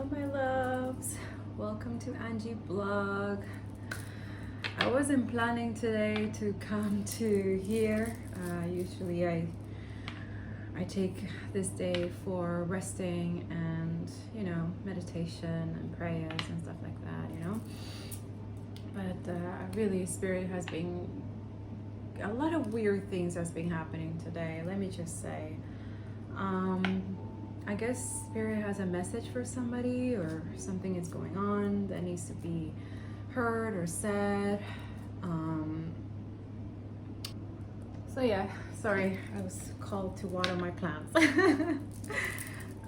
Hello my loves, welcome to Angie Blog. I wasn't planning today to come to here. Usually I take this day for resting and meditation and prayers and stuff like that, but really spirit has been a lot of weird things that's been happening today, let me just say. I guess spirit has a message for somebody, or something is going on that needs to be heard or said. So yeah, sorry, I was called to water my plants.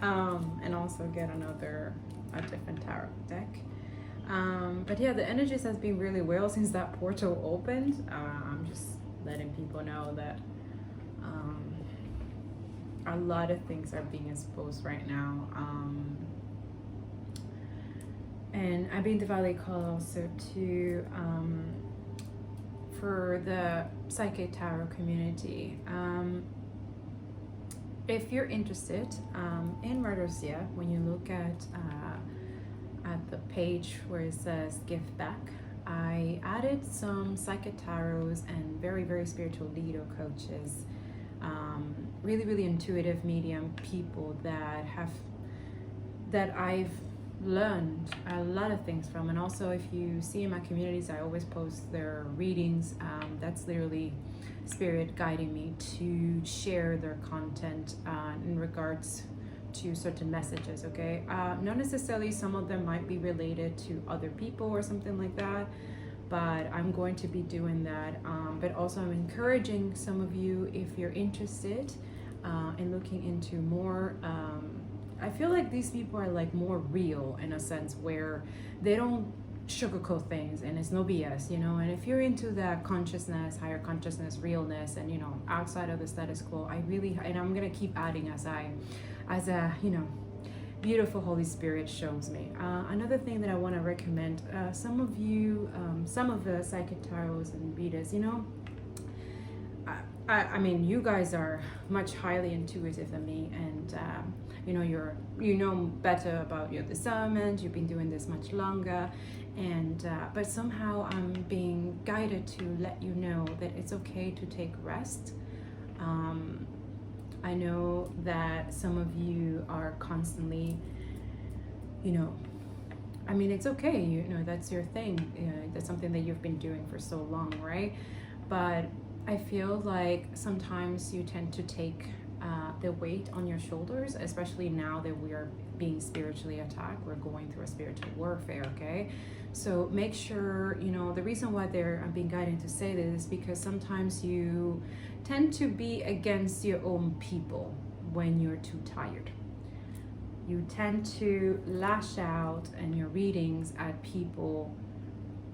And also get a different tarot deck. But yeah, the energies has been really well since that portal opened. I'm just letting people know that a lot of things are being exposed right now. And I've been divinely called also to for the Psychic Tarot community. If you're interested in Mardosia, when you look at the page where it says Give Back, I added some Psychic Tarots and very, very spiritual leader coaches, really intuitive medium people that I've learned a lot of things from. And also, if you see in my communities, I always post their readings. That's literally spirit guiding me to share their content in regards to certain messages, okay? Not necessarily, some of them might be related to other people or something like that, but I'm going to be doing that. But also I'm encouraging some of you, if you're interested in looking into more, I feel like these people are like more real in a sense, where they don't sugarcoat things and it's no BS, and if you're into that consciousness, higher consciousness, realness, and outside of the status quo, and I'm gonna keep adding as a beautiful Holy Spirit shows me. Another thing that I want to recommend, some of you, some of the Psychic Tarots and readers, I mean, you guys are much highly intuitive than me, and you know better about your discernment. You've been doing this much longer, and but somehow I'm being guided to let you know that it's okay to take rest. I know that some of you are constantly, I mean, it's okay, that's your thing. That's something that you've been doing for so long, right? But I feel like sometimes you tend to take the weight on your shoulders, especially now that we are being spiritually attacked. We're going through a spiritual warfare, okay? So make sure, the reason why I'm being guided to say this is because sometimes you tend to be against your own people when you're too tired. You tend to lash out in your readings at people,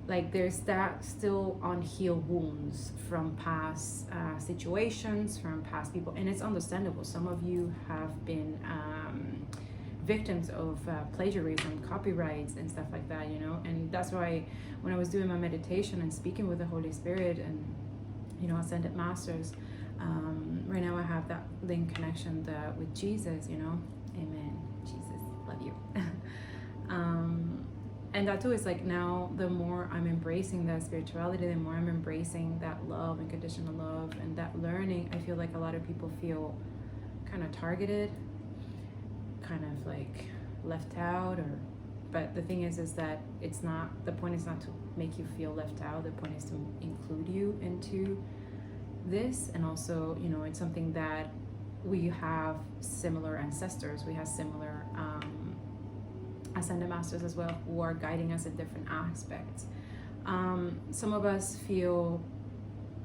like there's that still unhealed wounds from past situations, from past people, and it's understandable. Some of you have been victims of plagiarism, copyrights, and stuff like that, and that's why when I was doing my meditation and speaking with the Holy Spirit and ascended masters, right now I have that link connection with Jesus, amen, Jesus, love you. And that too is like, now the more I'm embracing that spirituality, the more I'm embracing that love, unconditional love, and that learning, I feel like a lot of people feel kind of targeted, kind of like left out, but the thing is that it's not, the point is not to make you feel left out. The point is to include you into this. And also, it's something that we have similar ancestors, we have similar ascended masters as well, who are guiding us in different aspects. Some of us feel,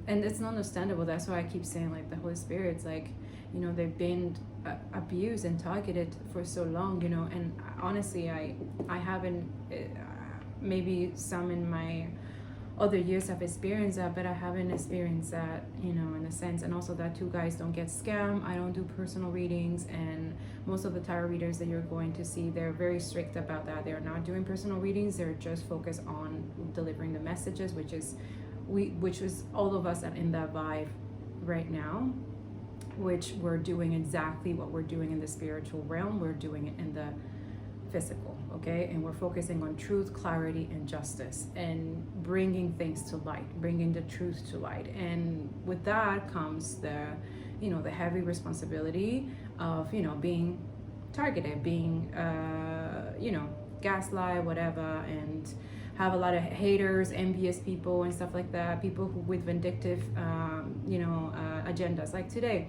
and it's not understandable, that's why I keep saying, like, the Holy Spirit's like, they've been abused and targeted for so long, and honestly, I haven't, maybe some in my other years I've experienced that, but I haven't experienced that, in a sense. And also that too, guys, don't get scammed. I don't do personal readings, and most of the tarot readers that you're going to see, they're very strict about that. They're not doing personal readings. They're just focused on delivering the messages, which is all of us are in that vibe right now, which we're doing exactly what we're doing in the spiritual realm. We're doing it in the physical, okay? And we're focusing on truth, clarity, and justice, and bringing things to light, bringing the truth to light. And with that comes the, you know, the heavy responsibility of, you know, being targeted, being, you know, gaslight, whatever, and have a lot of haters, envious people, and stuff like that. People who with vindictive, you know, agendas. Like today,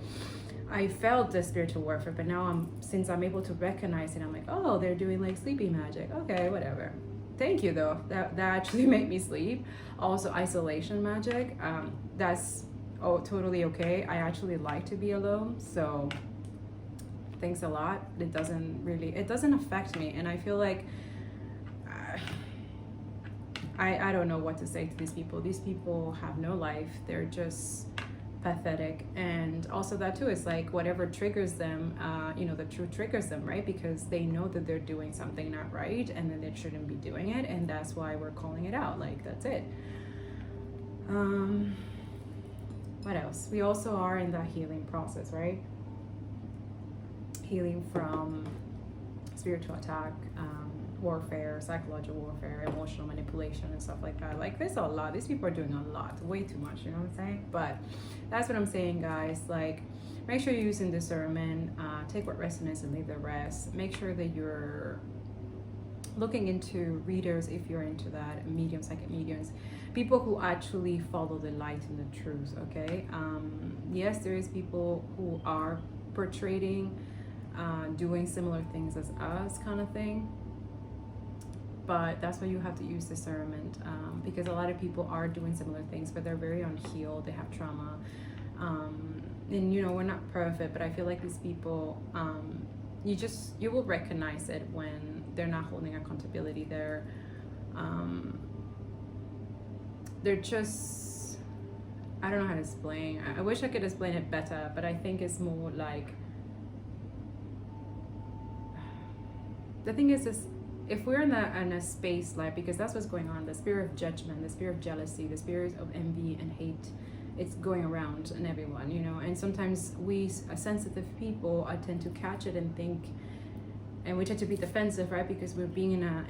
I felt the spiritual warfare, but now since I'm able to recognize it, I'm like, oh, they're doing like sleepy magic. Okay, whatever. Thank you though. That actually made me sleep. Also, isolation magic. That's totally okay. I actually like to be alone, so thanks a lot. It doesn't affect me, and I feel like I don't know what to say to these people. These people have no life. They're just pathetic. And also that too is like whatever triggers them, you know, the truth triggers them, right? Because they know that they're doing something not right, and then they shouldn't be doing it, and that's why we're calling it out. Like, that's it. What else? We also are in that healing process, right? Healing from spiritual attack, warfare, psychological warfare, emotional manipulation, and stuff like that. Like, there's a lot. These people are doing a lot, way too much, you know what I'm saying? But that's what I'm saying, guys. Like, make sure you're using discernment. Take what resonates and leave the rest. Make sure that you're looking into readers, if you're into that, mediums, psychic mediums, people who actually follow the light and the truth, okay? Yes, there is people who are portraying doing similar things as us, kind of thing, but that's why you have to use discernment, because a lot of people are doing similar things, but they're very unhealed. They have trauma, and you know, we're not perfect, but I feel like these people, you will recognize it when they're not holding accountability. They're just, I don't know how to explain. I wish I could explain it better, but I think it's more like, the thing is if we're in a space like, because that's what's going on, the spirit of judgment, the spirit of jealousy, the spirit of envy and hate, it's going around in everyone, you know. And sometimes we sensitive people, I tend to catch it and think, and we tend to be defensive, right? Because we're being in a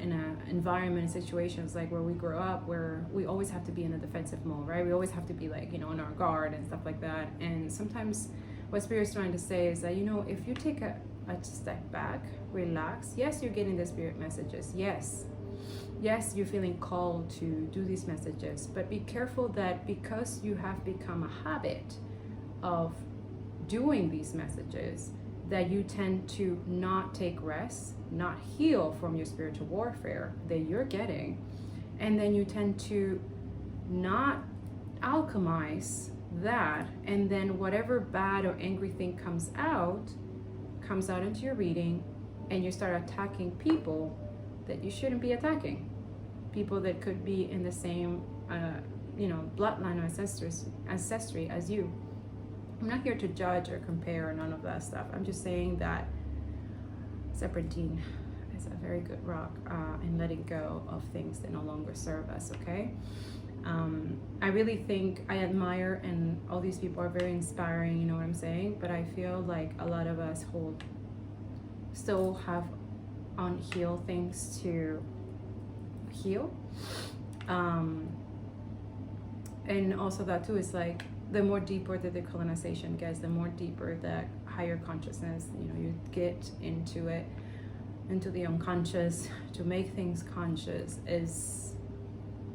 environment, situations like where we grow up, where we always have to be in a defensive mode, right? We always have to be like, you know, on our guard and stuff like that. And sometimes what Spirit's trying to say is that, you know, if you take a step back, relax. Yes, you're getting the Spirit messages. Yes, you're feeling called to do these messages, but be careful that because you have become a habit of doing these messages, that you tend to not take rest, not heal from your spiritual warfare that you're getting, and then you tend to not alchemize that, and then whatever bad or angry thing comes out into your reading, and you start attacking people that you shouldn't be attacking, people that could be in the same you know, bloodline or ancestry as you. I'm not here to judge or compare or none of that stuff. I'm just saying that serpentine is a very good rock, in letting go of things that no longer serve us, okay? I really think I admire, and all these people are very inspiring, you know what I'm saying? But I feel like a lot of us still have unhealed things to heal. And also that too is like, the more deeper that the colonization gets, the more deeper that higher consciousness, you know, you get into it, into the unconscious, to make things conscious,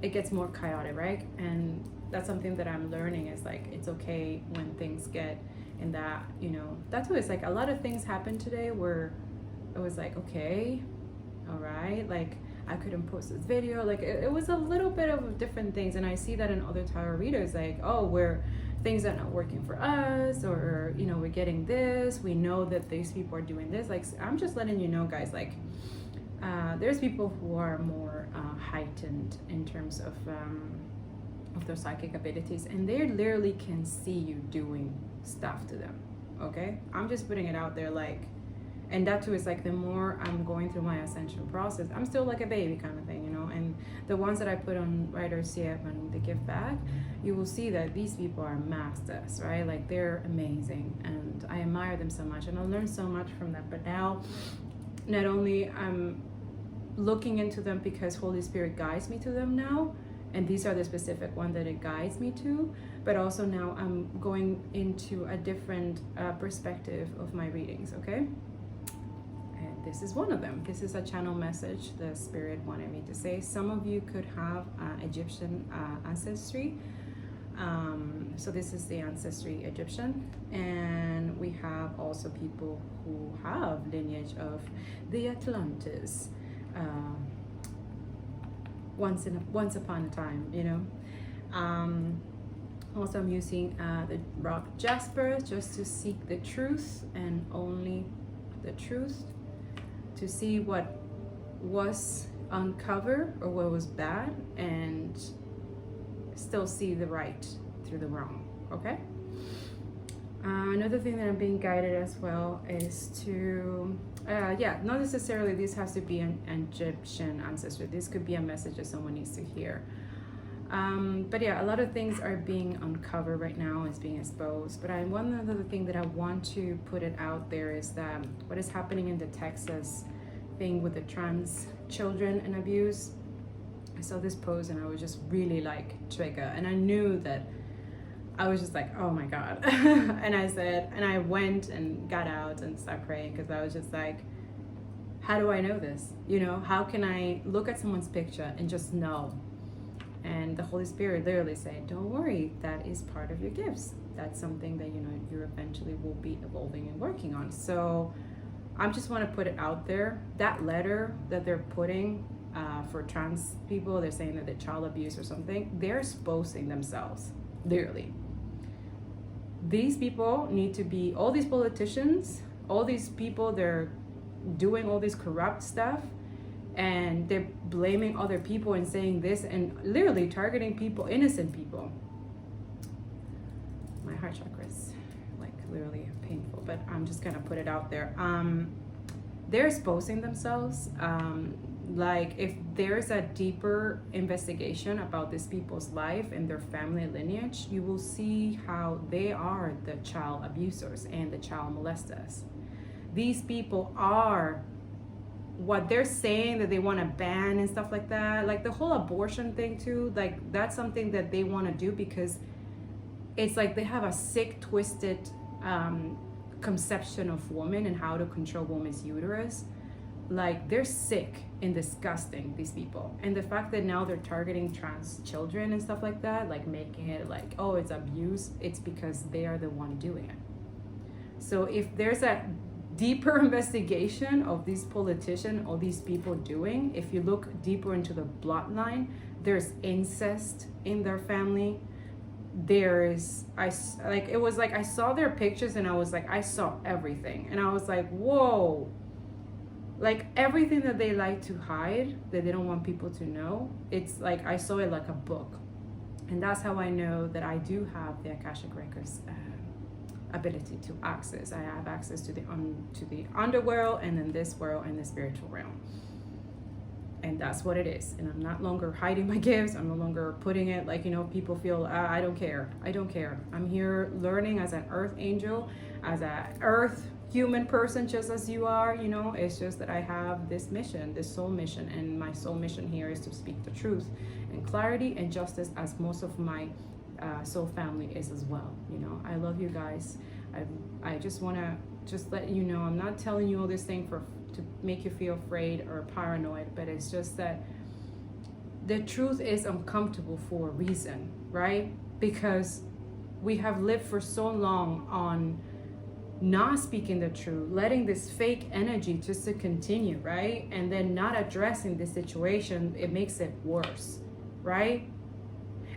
it gets more chaotic, right? And that's something that I'm learning, is like, it's okay when things get in that, you know, that too is like, a lot of things happened today where it was like, okay, all right, like, I couldn't post this video, like it was a little bit of different things. And I see that in other tarot readers, like, oh, where things are not working for us, or, you know, we're getting this, we know that these people are doing this. Like, I'm just letting you know, guys, like, there's people who are more heightened in terms of their psychic abilities, and they literally can see you doing stuff to them, okay? I'm just putting it out there, like, and that too is like, the more I'm going through my ascension process, I'm still like a baby kind of thing, you know. And the ones that I put on Writer's Yep and the Give Back, you will see that these people are masters, right? Like, they're amazing, and I admire them so much, and I learned so much from them. But now not only I'm looking into them because Holy Spirit guides me to them now, and these are the specific one that it guides me to, but also now I'm going into a different perspective of my readings, okay? And this is one of them. This is a channel message the Spirit wanted me to say. Some of you could have Egyptian ancestry. So this is the ancestry Egyptian, and we have also people who have lineage of the Atlantis. Once upon a time, you know. Also, I'm using the rock jasper just to seek the truth and only the truth, to see what was uncovered or what was bad, and still see the right through the wrong. Okay. Another thing that I'm being guided as well is to not necessarily this has to be an Egyptian ancestor. This could be a message that someone needs to hear. But yeah, a lot of things are being uncovered right now, is being exposed. But one other thing that I want to put it out there is that what is happening in the Texas thing with the trans children and abuse. I saw this post and I was just really like triggered, and I knew that I was just like, oh my God. And I went and got out and started praying, because I was just like, how do I know this? You know, how can I look at someone's picture and just know? And the Holy Spirit literally said, don't worry, that is part of your gifts. That's something that, you know, you eventually will be evolving and working on. So I just want to put it out there. That letter that they're putting for trans people, they're saying that they're child abuse or something, they're exposing themselves, literally. These people need to be, all these politicians, all these people, they're doing all this corrupt stuff, and they're blaming other people and saying this, and literally targeting people, innocent people. My heart chakra is like literally painful, but I'm just gonna put it out there. They're exposing themselves. Like, if there's a deeper investigation about these people's life and their family lineage, you will see how they are the child abusers and the child molesters. These people are what they're saying that they want to ban and stuff like that. Like the whole abortion thing too, like that's something that they want to do because it's like they have a sick, twisted conception of women and how to control women's uterus. Like, they're sick and disgusting, these people. And the fact that now they're targeting trans children and stuff like that, like making it like, oh, it's abuse, it's because they are the one doing it. So if there's a deeper investigation of these politicians or these people doing, if you look deeper into the bloodline, there's incest in their family. There's, I saw their pictures and I was like, I saw everything. And I was like, whoa. Like everything that they like to hide, that they don't want people to know, it's like I saw it like a book. And that's how I know that I do have the Akashic Records ability to access. I have access to the underworld, and then this world and the spiritual realm. And that's what it is. And I'm not longer hiding my gifts. I'm no longer putting it like, you know, people feel, I don't care. I don't care. I'm here learning as an earth angel, as an earth human person, just as you are, you know. It's just that I have this mission, this soul mission, and my soul mission here is to speak the truth and clarity and justice, as most of my soul family is as well. You know, I love you guys. I just want to just let you know, I'm not telling you all this thing to make you feel afraid or paranoid, but it's just that the truth is uncomfortable for a reason, right? Because we have lived for so long on not speaking the truth, letting this fake energy just to continue, right? And then not addressing the situation, it makes it worse, right?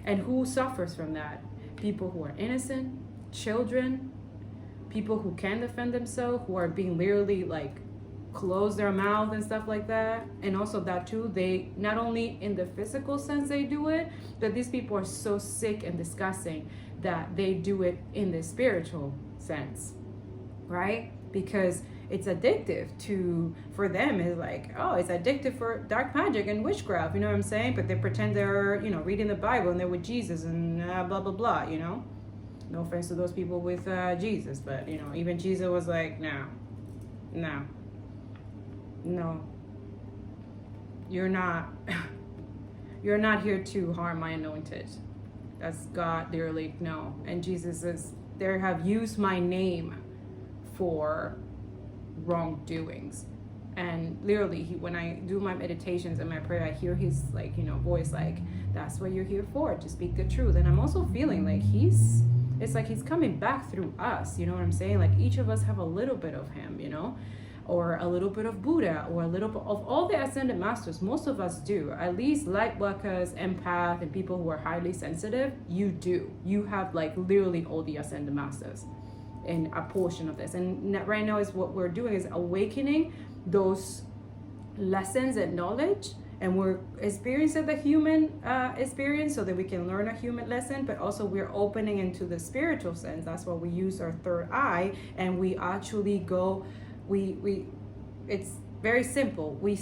And who suffers from that? People who are innocent, children, people who can defend themselves, who are being literally like close their mouth and stuff like that. And also that too, they not only in the physical sense they do it, but these people are so sick and disgusting that they do it in the spiritual sense, right? Because it's addictive for them. It's like, oh, it's addictive for dark magic and witchcraft, you know what I'm saying? But they pretend they're, you know, reading the Bible and they're with Jesus and blah, blah, blah, you know? No offense to those people with Jesus, but, you know, even Jesus was like, no. no, you're not. You're not here to harm my anointed. That's God dearly, no. And Jesus says, they have used my name for wrongdoings. And literally, when I do my meditations and my prayer, I hear his like, voice like, that's what you're here for, to speak the truth. And I'm also feeling like it's like he's coming back through us, you know what I'm saying? Like each of us have a little bit of him, or a little bit of Buddha, or a little bit of all the ascended masters. Most of us do. At least light workers, empath, and people who are highly sensitive, you do. You have like literally all the ascended masters in a portion of this. And right now is what we're doing is awakening those lessons and knowledge, and we're experiencing the human experience so that we can learn a human lesson, but also we're opening into the spiritual sense. That's why we use our third eye, and we actually go, it's very simple. We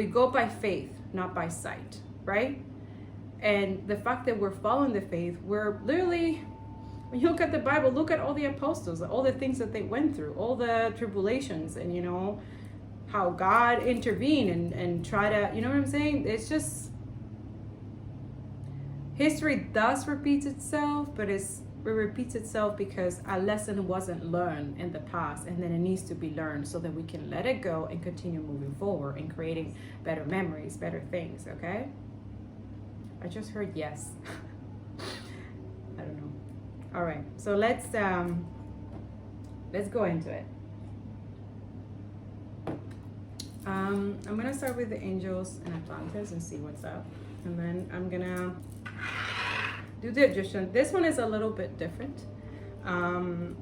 go by faith, not by sight, right? And the fact that we're following the faith, we're literally, when you look at the Bible, look at all the apostles, all the things that they went through, all the tribulations, and how God intervened and try to, you know what I'm saying? It's just, history does repeat itself, but it repeats itself because a lesson wasn't learned in the past, and then it needs to be learned so that we can let it go and continue moving forward and creating better memories, better things, okay? I just heard yes. I don't know. All right, so let's go into it. I'm gonna start with the angels and Atlantis and see what's up, and then I'm gonna do the Egyptian. This one is a little bit different, and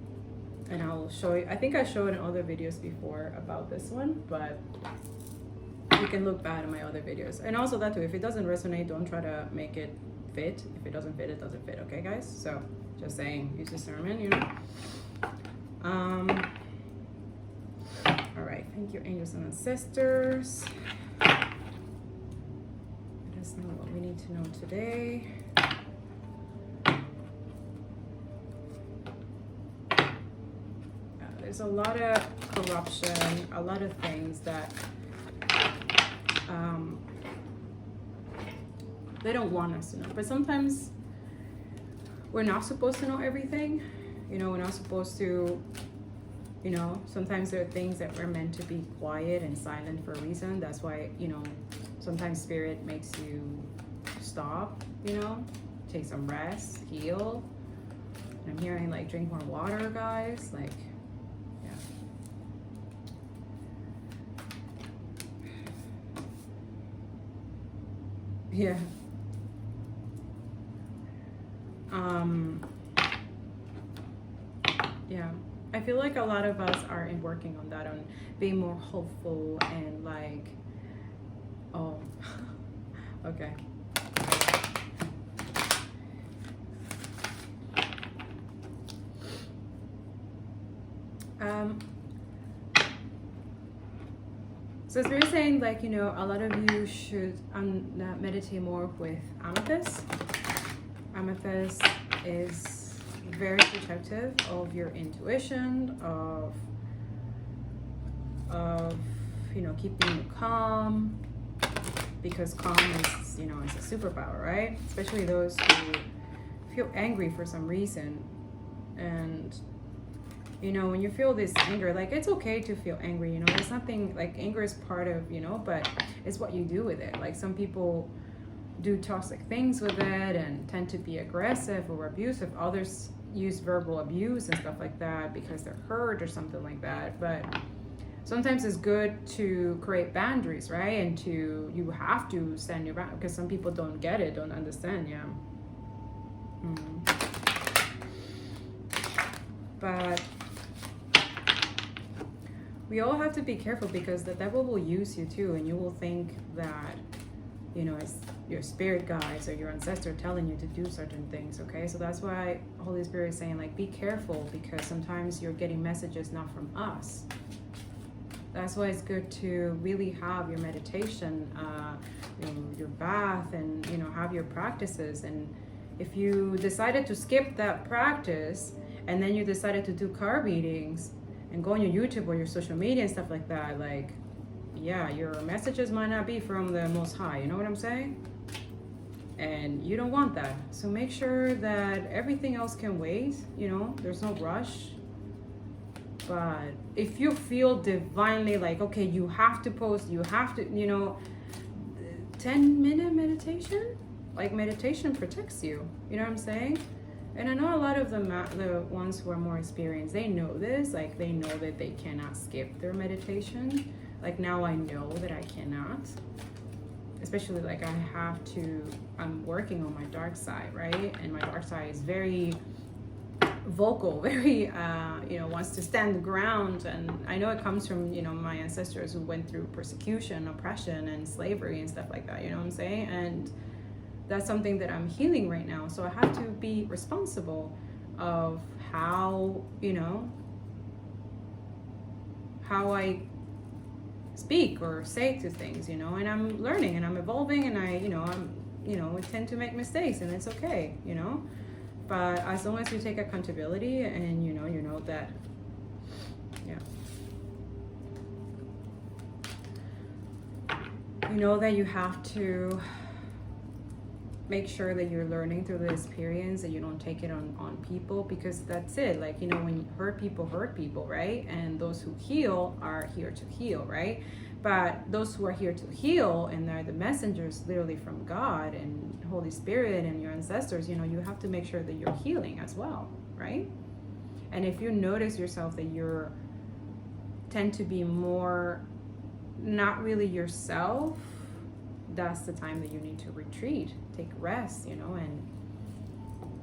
I'll show you. I think I showed in other videos before about this one, but you can look back at my other videos. And also that too, if it doesn't resonate, don't try to make it fit. If it doesn't fit, it doesn't fit. Okay, guys. So just saying, use discernment. All right. Thank you, angels and ancestors. Let us know what we need to know today. There's a lot of corruption, a lot of things that they don't want us to know. But sometimes we're not supposed to know everything. We're not supposed to, sometimes there are things that we're meant to be quiet and silent for a reason. That's why, sometimes spirit makes you stop, take some rest, heal. And I'm hearing like drink more water, guys. Like, yeah. Yeah, I feel like a lot of us are working on that, on being more hopeful and like, oh, okay. So it's really saying like, a lot of you should meditate more with amethyst. Amethyst is very protective of your intuition, of keeping you calm, because calm is, it's a superpower, right? Especially those who feel angry for some reason. And when you feel this anger, like it's okay to feel angry, there's nothing, like anger is part of, but it's what you do with it. Like some people do toxic things with it and tend to be aggressive or abusive. Others use verbal abuse and stuff like that because they're hurt or something like that. But sometimes it's good to create boundaries, right? And you have to stand your ground, because some people don't get it, don't understand. Yeah. But we all have to be careful, because the devil will use you too, and you will think that it's your spirit guides or your ancestor telling you to do certain things. Okay, so that's why Holy Spirit is saying like be careful, because sometimes you're getting messages not from us. That's why it's good to really have your meditation, your bath, and have your practices. And if you decided to skip that practice and then you decided to do card readings, and go on your YouTube or your social media and stuff like that, like, yeah, your messages might not be from the Most High. You know what I'm saying? And you don't want that. So make sure that everything else can wait. You know, there's no rush. But if you feel divinely like, okay, you have to post, you have to, 10-minute meditation, like meditation protects you. You know what I'm saying? And I know a lot of the ones who are more experienced, they know this, like they know that they cannot skip their meditation. Like now I know that I cannot, especially like I'm working on my dark side, right? And my dark side is very vocal, very, wants to stand the ground. And I know it comes from, my ancestors who went through persecution, oppression, and slavery and stuff like that, you know what I'm saying? And that's something that I'm healing right now. So I have to be responsible of how I speak or say to things, and I'm learning and I'm evolving, and I tend to make mistakes, and it's okay, but as long as you take accountability and you know that, that you have to make sure that you're learning through the experience, that you don't take it on people, because that's it. Like, when you hurt people, right? And those who heal are here to heal, right? But those who are here to heal and they're the messengers literally from God and Holy Spirit and your ancestors, you have to make sure that you're healing as well, right? And if you notice yourself that you're tend to be more not really yourself, that's the time that you need to retreat, take rest, and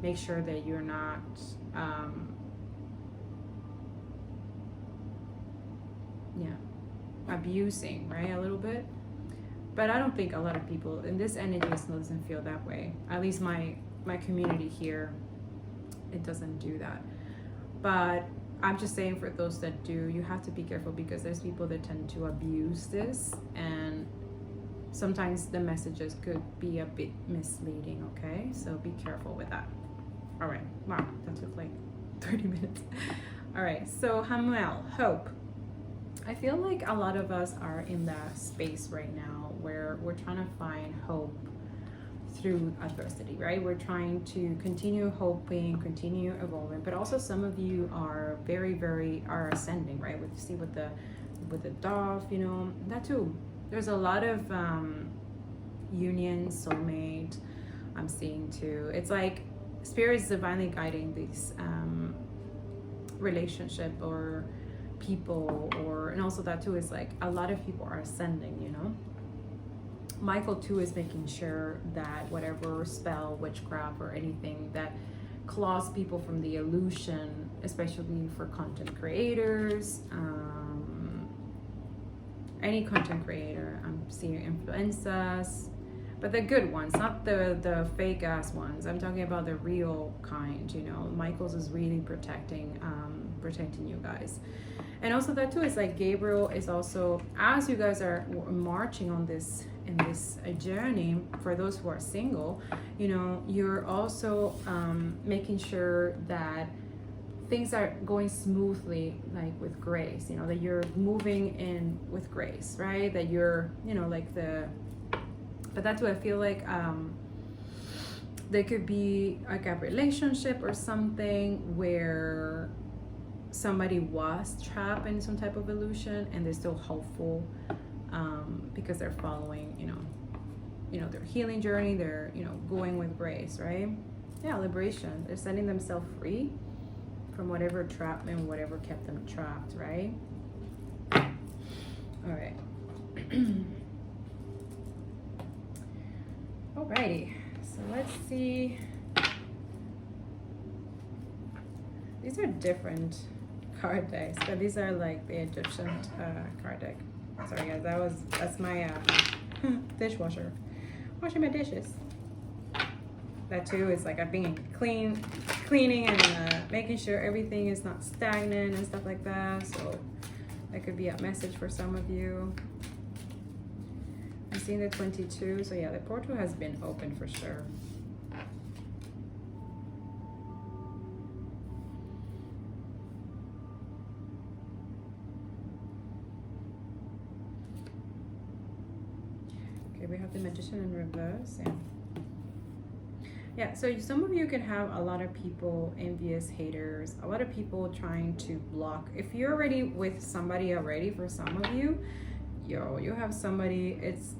make sure that you're not abusing, right, a little bit. But I don't think a lot of people in this energy doesn't feel that way. At least my community here, it doesn't do that. But I'm just saying, for those that do, you have to be careful, because there's people that tend to abuse this, and sometimes the messages could be a bit misleading, okay? So be careful with that. All right. Wow, that took like 30 minutes. All right, so Hamuel, hope. I feel like a lot of us are in that space right now where we're trying to find hope through adversity, right? We're trying to continue hoping, continue evolving, but also some of you are very, very are ascending, right? With see with the dove, that too. There's a lot of union, soulmate, I'm seeing too. It's like spirit's divinely guiding these relationship or people, and also that too is like a lot of people are ascending, Michael too is making sure that whatever spell, witchcraft, or anything that claws people from the illusion, especially for content creators, any content creator, I'm seeing influencers, but the good ones, not the fake ass ones. I'm talking about the real kind, Michael's is really protecting you guys. And also that too is like Gabriel is also, as you guys are marching on this in this journey, for those who are single, you're also making sure that things are going smoothly, like with grace, that you're moving in with grace, right? That you're, but that's what I feel like. There could be like a relationship or something where somebody was trapped in some type of illusion, and they're still hopeful because they're following, their healing journey. They're, going with grace, right? Yeah, liberation. They're setting themselves free from whatever entrapment, whatever kept them trapped, right? All right. Alrighty, so let's see. These are different card decks, but these are like the Egyptian card deck. Sorry guys, that's my dishwasher, washing my dishes. That too is like I've been cleaning and making sure everything is not stagnant and stuff like that. So that could be a message for some of you. I'm seeing the 22, so yeah, the portal has been open for sure. we have the Magician in reverse. Yeah. Yeah, so some of you can have a lot of people, envious, haters, a lot of people trying to block. If you're already with somebody already, for some of you, you have somebody, it's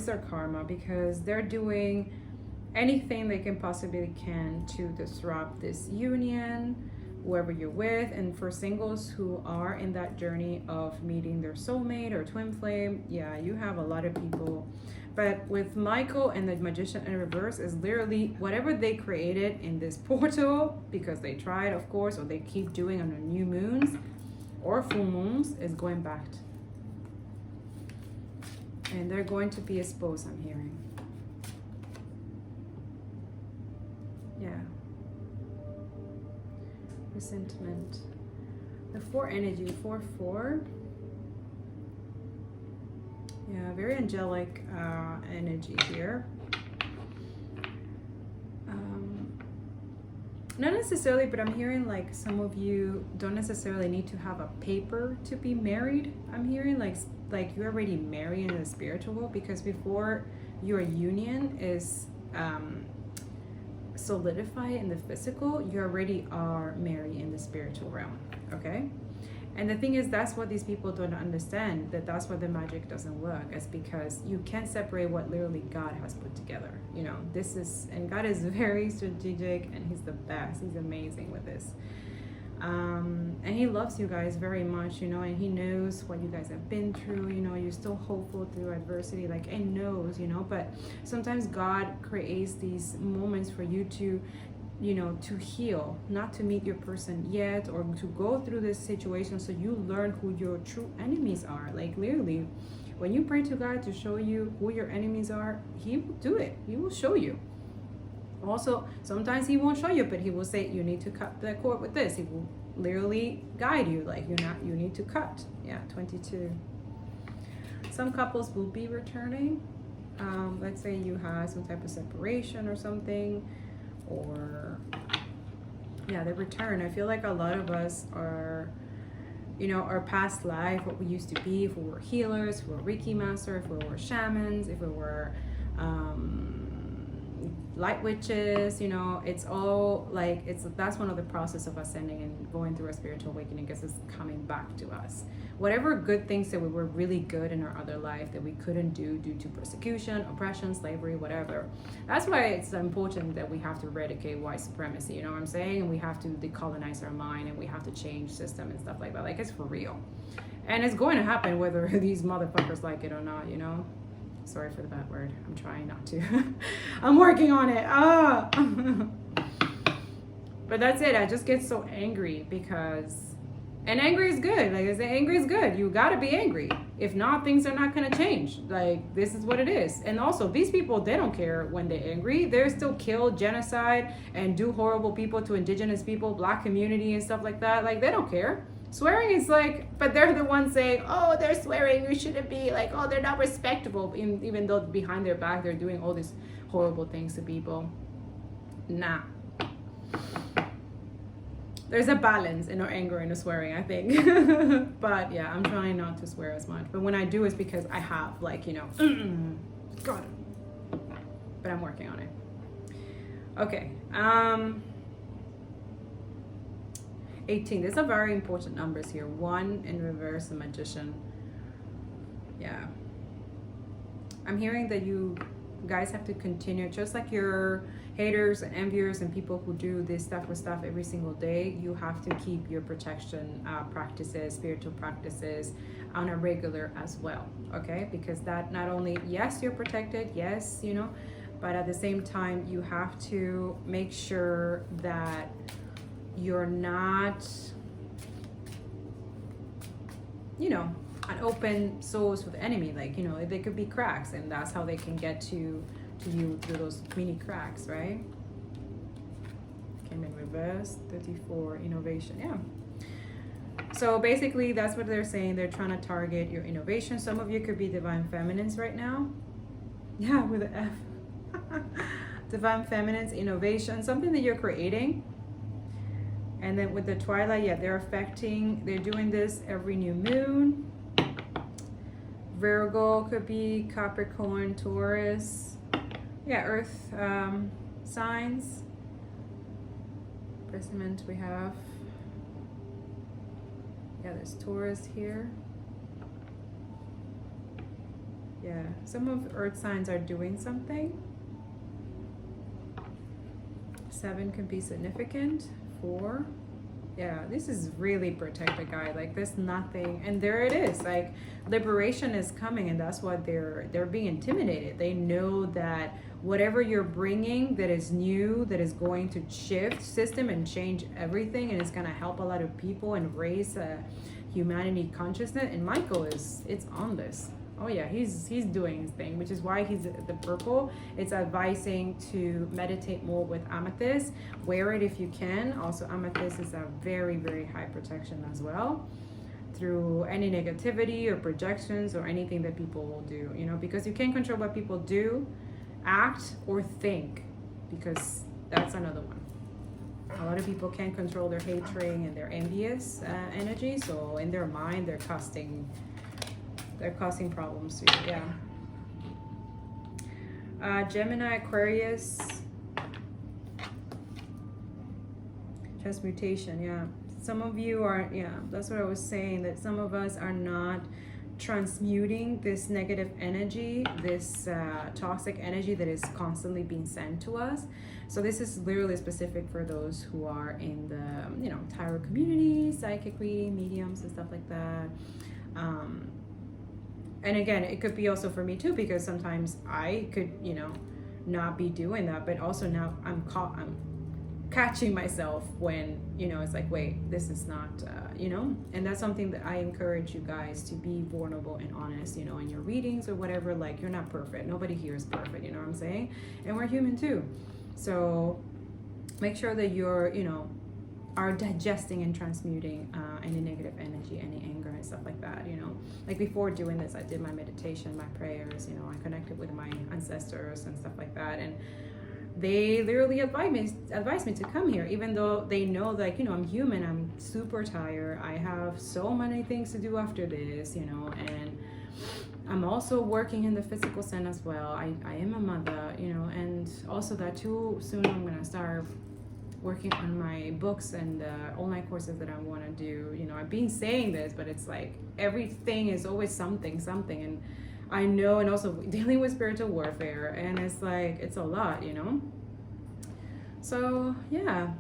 their karma, because they're doing anything they can possibly to disrupt this union, whoever you're with. And for singles who are in that journey of meeting their soulmate or twin flame, yeah, you have a lot of people. But with Michael and the Magician in reverse is literally whatever they created in this portal, because they tried, of course, or they keep doing on the new moons or full moons, is going back. And they're going to be exposed, I'm hearing. Yeah. Resentment. The 4 energy, 4-4. Yeah, very angelic energy here. Not necessarily, but I'm hearing like some of you don't necessarily need to have a paper to be married. I'm hearing like you're already married in the spiritual world, because before your union is solidified in the physical, you already are married in the spiritual realm. Okay. And the thing is, that's what these people don't understand, that's why the magic doesn't work. It's because you can't separate what literally God has put together. You know, and God is very strategic, and he's the best. He's amazing with this. And he loves you guys very much, you know, and he knows what you guys have been through. You know, you're still hopeful through adversity, like, and knows, you know, but sometimes God creates these moments for you to, you know, to heal, not to meet your person yet, or to go through this situation so you learn who your true enemies are. Like literally, when you pray to God to show you who your enemies are, he will do it. He will show you. Also, sometimes he won't show you, but he will say, you need to cut the cord with this. He will literally guide you, like you need to cut. Yeah, 22. Some couples will be returning. Let's say you have some type of separation or something. Or yeah, the return. I feel like a lot of us are, you know, our past life, what we used to be, if we were healers, if we were Reiki master, if we were shamans, if we were light witches, you know, it's all like, that's one of the process of ascending and going through a spiritual awakening, because it's coming back to us. Whatever good things that we were really good in our other life that we couldn't do due to persecution, oppression, slavery, whatever. That's why it's important that we have to eradicate white supremacy, you know what I'm saying? And we have to decolonize our mind, and we have to change system and stuff like that. Like, it's for real. And it's going to happen whether these motherfuckers like it or not, you know? Sorry for the bad word. I'm trying not to. I'm working on it. But that's it. I just get so angry because, and angry is good. Like I say, angry is good. You gotta be angry. If not, things are not gonna change. Like, this is what it is. And also, these people, they don't care when they're angry. They're still kill, genocide, and do horrible people to indigenous people, black community and stuff like that. Like, they don't care. Swearing is like, but they're the ones saying, oh, they're swearing, you shouldn't be, like, oh, they're not respectable, even though behind their back they're doing all these horrible things to people. Nah. There's a balance in our anger and the swearing, I think. But yeah, I'm trying not to swear as much. But when I do, it's because I have, like, you know, God. But I'm working on it. Okay. 18. These are very important numbers here. 1 in reverse, the Magician. Yeah. I'm hearing that you guys have to continue, just like your haters and enviers and people who do this stuff with stuff every single day, you have to keep your protection practices, spiritual practices on a regular as well, okay? Because that not only, yes, you're protected, yes, you know, but at the same time, you have to make sure that you're not, you know, an open source with the enemy. Like, you know, they could be cracks, and that's how they can get to you through those mini cracks, right? Came in reverse. 34, innovation. Yeah. So basically, that's what they're saying. They're trying to target your innovation. Some of you could be divine feminines right now. Yeah, with an F. Divine feminines, innovation, something that you're creating. And then with the twilight, yeah, they're doing this every new moon. Virgo could be Capricorn, Taurus. Yeah, Earth signs. Presentment we have. Yeah, there's Taurus here. Yeah, some of Earth signs are doing something. 7 can be significant. 4. Yeah, this is really protect the guy. Like there's nothing, and there it is. Like liberation is coming, and that's what they're being intimidated. They know that whatever you're bringing that is new, that is going to shift system and change everything, and it's going to help a lot of people and raise humanity consciousness. And Michael it's on this. Oh yeah, he's doing his thing, which is why he's the purple. It's advising to meditate more with amethyst. Wear it if you can. Also, amethyst is a very, very high protection as well through any negativity or projections or anything that people will do, you know, because you can't control what people do, act, or think, because that's another one. A lot of people can't control their hatred and their envious energy, so in their mind they're causing problems to you. Yeah. Gemini, Aquarius, transmutation. Yeah, some of you are, yeah, that's what I was saying, that some of us are not transmuting this negative energy, this toxic energy that is constantly being sent to us. So this is literally specific for those who are in the, you know, tarot community, psychic reading, mediums and stuff like that. And again, it could be also for me too, because sometimes I could, you know, not be doing that, but also now I'm catching myself when, you know, it's like, wait, this is not, you know, and that's something that I encourage you guys to be vulnerable and honest, you know, in your readings or whatever. Like, you're not perfect. Nobody here is perfect, you know what I'm saying? And we're human too. So make sure that you're, you know, are digesting and transmuting any negative energy, any anger and stuff like that, you know. Like before doing this, I did my meditation, my prayers, you know, I connected with my ancestors and stuff like that. And they literally advised me to come here, even though they know, like, you know, I'm human, I'm super tired, I have so many things to do after this, you know, and I'm also working in the physical sense as well. I am a mother, you know, and also that too, soon I'm gonna start working on my books and online courses that I want to do. You know, I've been saying this, but it's like everything is always something, and I know, and also dealing with spiritual warfare, and it's like, it's a lot, you know. So yeah,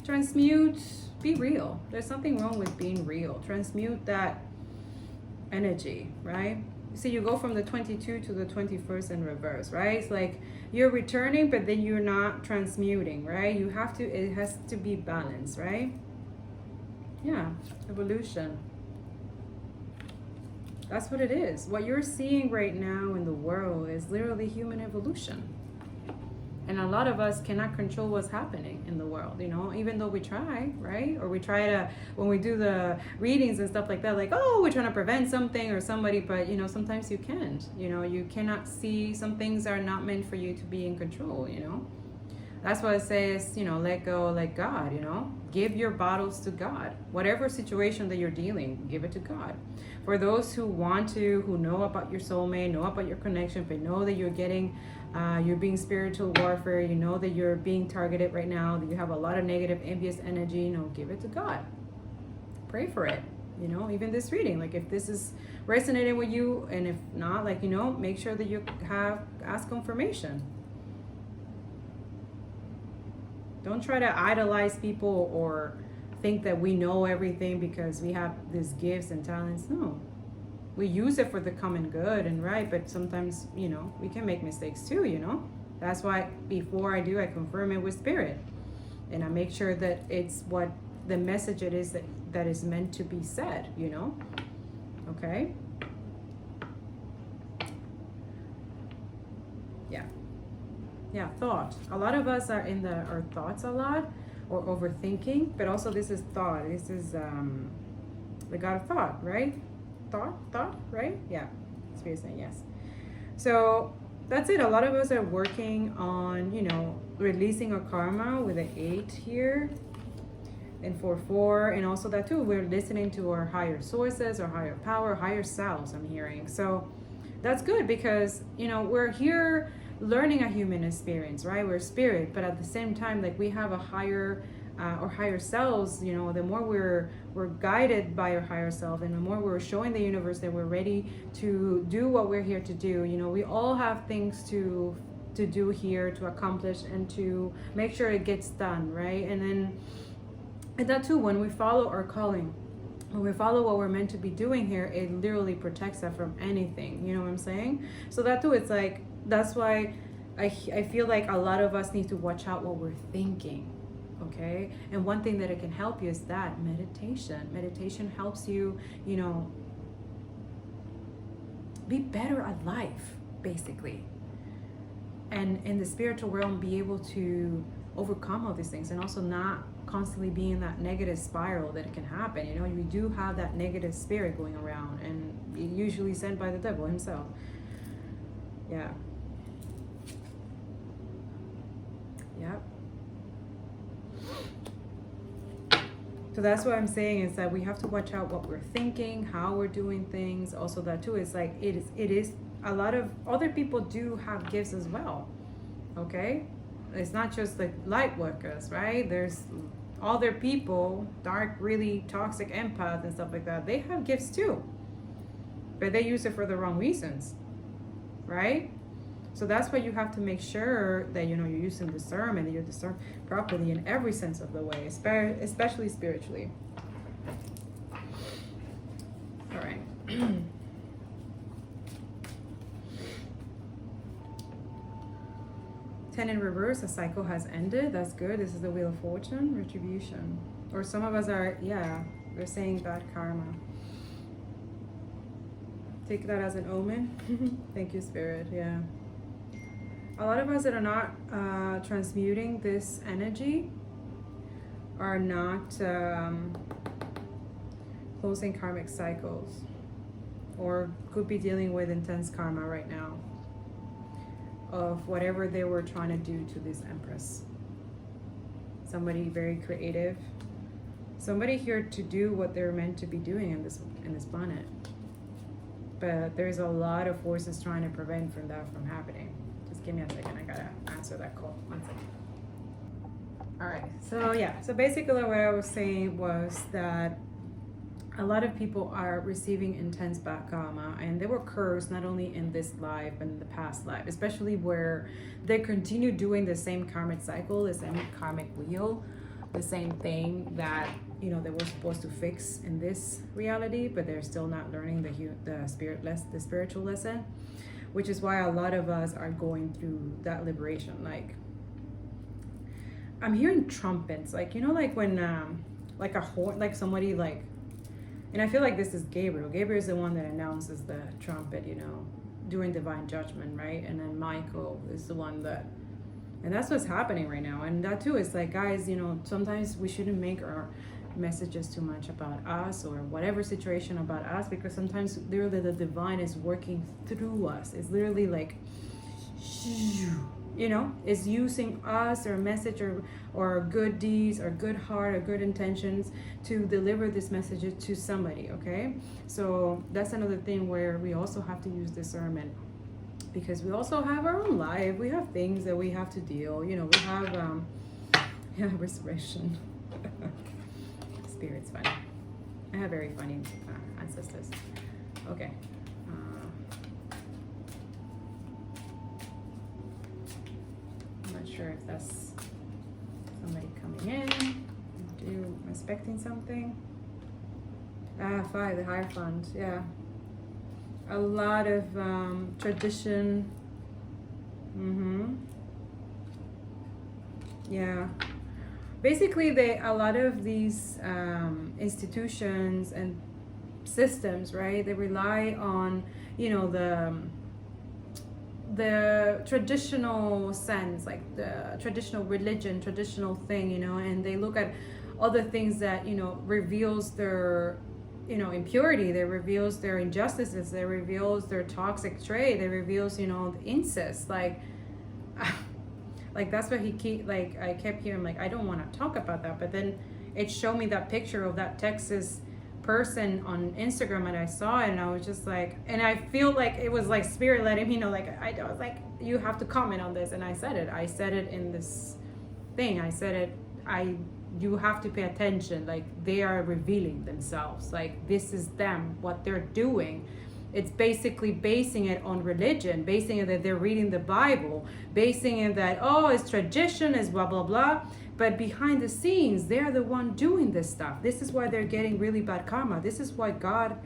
transmute, be real. There's something wrong with being real. Transmute that energy, right? So you go from the 22 to the 21st in reverse, right? It's like you're returning, but then you're not transmuting, right? You have to, it has to be balanced, right? Yeah, evolution. That's what it is. What you're seeing right now in the world is literally human evolution. And a lot of us cannot control what's happening in the world, you know, even though we try, right? Or we try to, when we do the readings and stuff like that, like, oh, we're trying to prevent something or somebody, but, you know, sometimes you can't, you know, you cannot see, some things are not meant for you to be in control, you know. That's why it says, you know, let go, let God, you know. Give your battles to God. Whatever situation that you're dealing, give it to God. For those who want to, who know about your soulmate, know about your connection, but know that you're getting, you're being spiritual warfare, you know that you're being targeted right now, that you have a lot of negative, envious energy, you know, give it to God. Pray for it. You know, even this reading, like if this is resonating with you, and if not, like, you know, make sure that you ask confirmation. Don't try to idolize people or think that we know everything because we have these gifts and talents. No, we use it for the common good and right, but sometimes, you know, we can make mistakes too, you know. That's why before I do, I confirm it with spirit, and I make sure that it's what the message it is that is meant to be said, you know. Okay. Yeah, thought. A lot of us are in our thoughts a lot, or overthinking, but also this is thought. This is the God of thought, right? Thought, right? Yeah, Spirit saying yes. So that's it. A lot of us are working on, you know, releasing our karma with an 8 here and 4, and also that too, we're listening to our higher sources, our higher power, higher selves, I'm hearing. So that's good, because we're here learning a human experience, right? We're spirit, but at the same time, like, we have a higher or higher selves. The more we're guided by our higher self, and the more we're showing the universe that we're ready to do what we're here to do. We all have things to do here, to accomplish, and to make sure it gets done, right? And that too, when we follow our calling, when we follow what we're meant to be doing here, it literally protects us from anything. You know what I'm saying? So that too, it's like, that's why I feel like a lot of us need to watch out what we're thinking. Okay? And one thing that it can help you is that meditation helps you, be better at life, basically, and in the spiritual realm, be able to overcome all these things, and also not constantly be in that negative spiral that it can happen. You do have that negative spirit going around, and usually sent by the devil himself. Yeah. Yep. So that's what I'm saying, is that we have to watch out what we're thinking, how we're doing things. Also, that too is like, it is a lot of other people do have gifts as well. Okay? It's not just like light workers, right? There's other people, dark, really toxic empaths and stuff like that. They have gifts too, but they use it for the wrong reasons, right? So that's why you have to make sure that you're using discernment, that you're discern properly in every sense of the way, especially spiritually. All right. 10 in reverse, a cycle has ended. That's good. This is the Wheel of Fortune, retribution. Or some of us are, they're saying bad karma. Take that as an omen. Thank you, Spirit. Yeah. A lot of us that are not transmuting this energy are not closing karmic cycles, or could be dealing with intense karma right now of whatever they were trying to do to this Empress. Somebody very creative, somebody here to do what they're meant to be doing in this planet. But there's a lot of forces trying to prevent that from happening. Just give me a second, I gotta answer that call. 1 second. All right, so basically what I was saying was that a lot of people are receiving intense bad karma, and they were cursed not only in this life but in the past life, especially where they continue doing the same karmic cycle, the same karmic wheel, the same thing that they were supposed to fix in this reality, but they're still not learning the spiritual lesson, which is why a lot of us are going through that liberation. Like, I'm hearing trumpets, like like when like a horn, like somebody like. And I feel like this is Gabriel. Gabriel is the one that announces the trumpet, doing divine judgment, right? And then Michael is the one that, and that's what's happening right now. And that too is like, guys, sometimes we shouldn't make our messages too much about us or whatever situation about us, because sometimes literally the divine is working through us. It's literally like, is using us or a message or good deeds or good heart or good intentions to deliver this message to somebody, okay? So that's another thing where we also have to use discernment, because we also have our own life. We have things that we have to deal. We have restoration. Spirit's funny. I have very funny ancestors. Okay. Sure if that's somebody coming in. Expecting something. 5, the Hierophant. Yeah, a lot of tradition. Yeah, basically a lot of these institutions and systems, right, they rely on the traditional sense, like the traditional religion, traditional thing, and they look at other things that, reveals their, impurity, that reveals their injustices, that reveals their toxic trait, that reveals, the incest, like that's what I kept hearing, like, I don't want to talk about that, but then it showed me that picture of that Texas person on Instagram, and I saw it, and I was just like, and I feel like it was like spirit letting me know, like I was like, you have to comment on this. And I said it in this thing. I said it, you have to pay attention. Like, they are revealing themselves. Like, this is them, what they're doing. It's basically basing it on religion, basing it that they're reading the Bible, basing it that, oh, it's tradition, it's blah, blah, blah. But behind the scenes, they're the one doing this stuff. This is why they're getting really bad karma. This is why God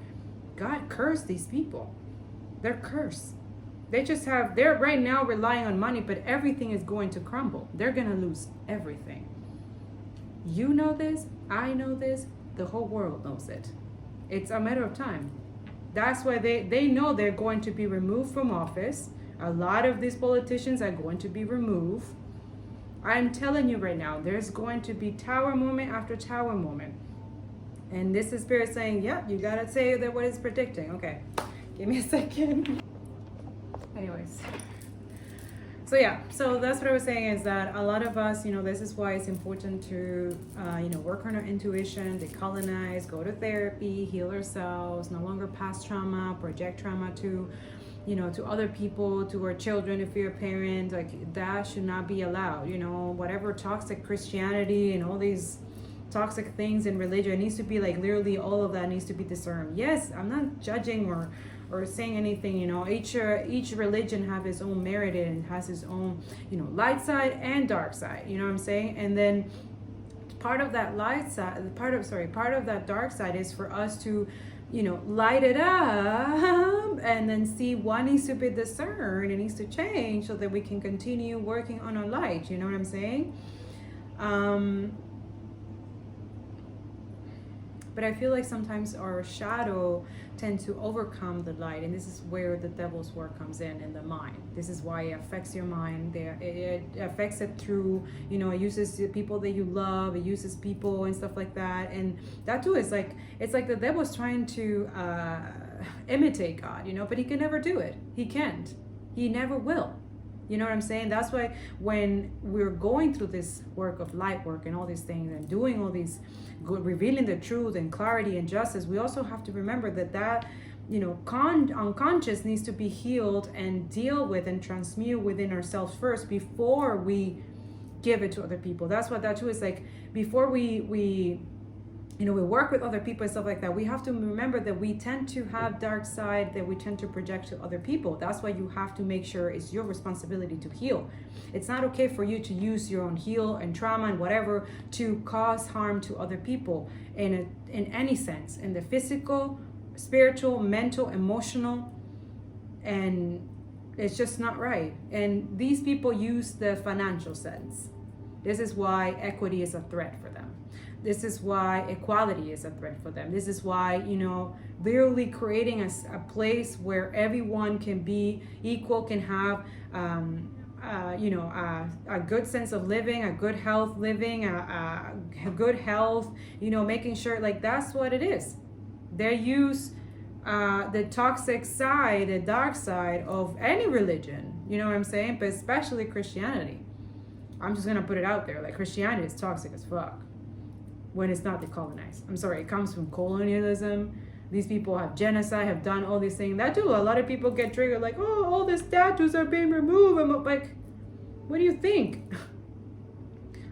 cursed these people. They're cursed. They're right now relying on money, but everything is going to crumble. They're going to lose everything. You know this, I know this, the whole world knows it. It's a matter of time. That's why they know they're going to be removed from office. A lot of these politicians are going to be removed. I'm telling you right now, there's going to be tower moment after tower moment. And this is Spirit saying, yeah, you got to say that what it's predicting. Okay, give me a second. Anyways. So yeah, so that's what I was saying, is that a lot of us, this is why it's important to, work on our intuition, decolonize, go to therapy, heal ourselves, no longer pass trauma, project trauma to other people, to our children. If you're a parent, like, that should not be allowed. Whatever toxic Christianity and all these toxic things in religion, it needs to be like, literally all of that needs to be discerned. Yes, I'm not judging or saying anything. Each religion have its own merit and has its own light side and dark side. You know what I'm saying? And then part of that light side, part of that dark side is for us to light it up and then see what needs to be discerned, it needs to change, so that we can continue working on our light. You know what I'm saying? But I feel like sometimes our shadow tend to overcome the light, and this is where the devil's work comes in the mind. This is why it affects your mind. It affects it through, it uses the people that you love, it uses people and stuff like that. And that too is like, it's like the devil's trying to imitate God, but he can never do it. He can't. He never will. You know what I'm saying? That's why when we're going through this work of light work and all these things and doing all these good, revealing the truth and clarity and justice, we also have to remember that unconscious needs to be healed and deal with and transmute within ourselves first before we give it to other people. That's what that too is like. Before we work with other people and stuff like that, we have to remember that we tend to have dark side that we tend to project to other people. That's why you have to make sure it's your responsibility to heal. It's not okay for you to use your own heal and trauma and whatever to cause harm to other people in any sense, in the physical, spiritual, mental, emotional, and it's just not right. And these people use the financial sense. This is why equity is a threat for them. This is why equality is a threat for them. This is why, literally creating a place where everyone can be equal, can have, a good sense of living, a good health living, a good health, making sure, like, that's what it is. They use the toxic side, the dark side of any religion, you know what I'm saying? But especially Christianity. I'm just going to put it out there. Like, Christianity is toxic as fuck. When it's not decolonized. I'm sorry, it comes from colonialism. These people have genocide, have done all these things. That too, a lot of people get triggered, like, oh, all the statues are being removed. I'm like, what do you think?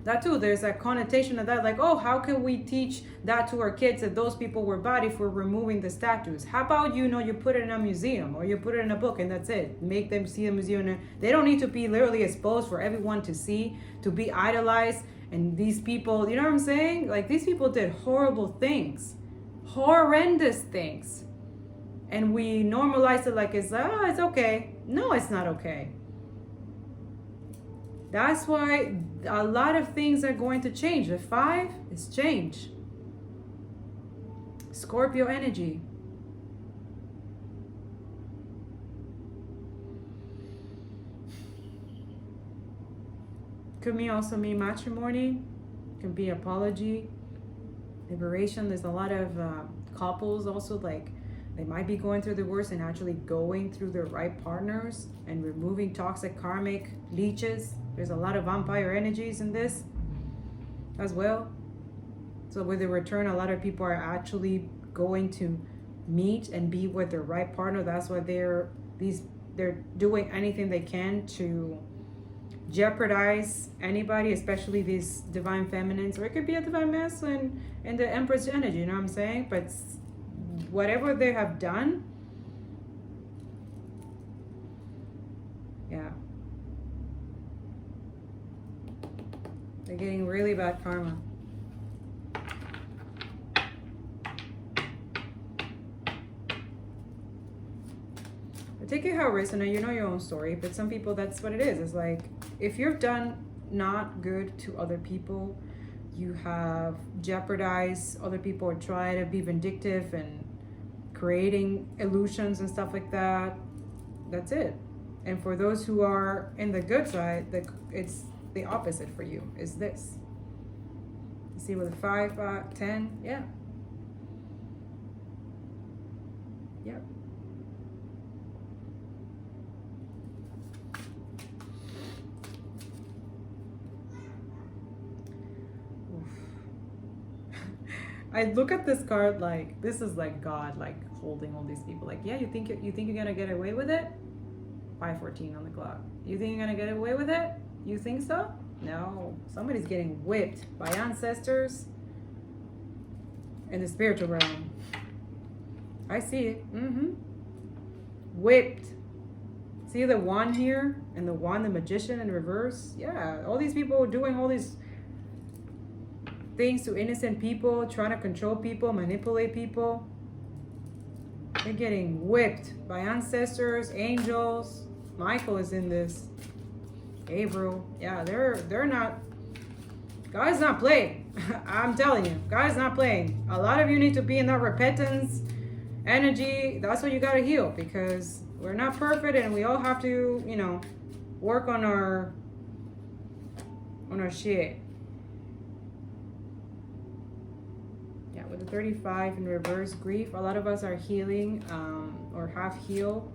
That too, there's a connotation of that, like, oh, how can we teach that to our kids, that those people were bad if we're removing the statues? How about, you put it in a museum, or you put it in a book and that's it. Make them see a museum. They don't need to be literally exposed for everyone to see, to be idolized. And these people, you know what I'm saying? Like, these people did horrible things, horrendous things. And we normalize it like it's okay. No, it's not okay. That's why a lot of things are going to change. The 5 is change. Scorpio energy. Could also mean matrimony, can be apology, liberation. There's a lot of couples also, like, they might be going through the worst and actually going through the right partners and removing toxic karmic leeches. There's a lot of vampire energies in this as well. So with the return, a lot of people are actually going to meet and be with the right partner. That's why they're doing anything they can to jeopardize anybody, especially these divine feminines, or it could be a divine masculine in the Empress energy, you know what I'm saying? But whatever they have done, yeah, they're getting really bad karma. But take it how it is, and you know your own story, but some people, that's what it is. It's like, if you've done not good to other people, you have jeopardized other people or try to be vindictive and creating illusions and stuff like that, that's it. And for those who are in the good side, it's the opposite for you, is this. You see with the 5, 10, yeah. Yep. I look at this card like, this is like God, like holding all these people. Like, yeah, you think you're gonna get away with it? 5:14 on the clock. You think you're gonna get away with it? You think so? No, somebody's getting whipped by ancestors in the spiritual realm. I see it. Whipped. See the wand here and the wand, the magician in reverse? Yeah, all these people doing all these things to innocent people, trying to control people, manipulate people. They're getting whipped by ancestors, angels. Michael is in this. Gabriel. Yeah, they're not. God's not playing. I'm telling you, God's not playing. A lot of you need to be in that repentance energy. That's what you got to heal, because we're not perfect and we all have to, you know, work on our shit. With the 35 in reverse, grief, a lot of us are healing or have healed.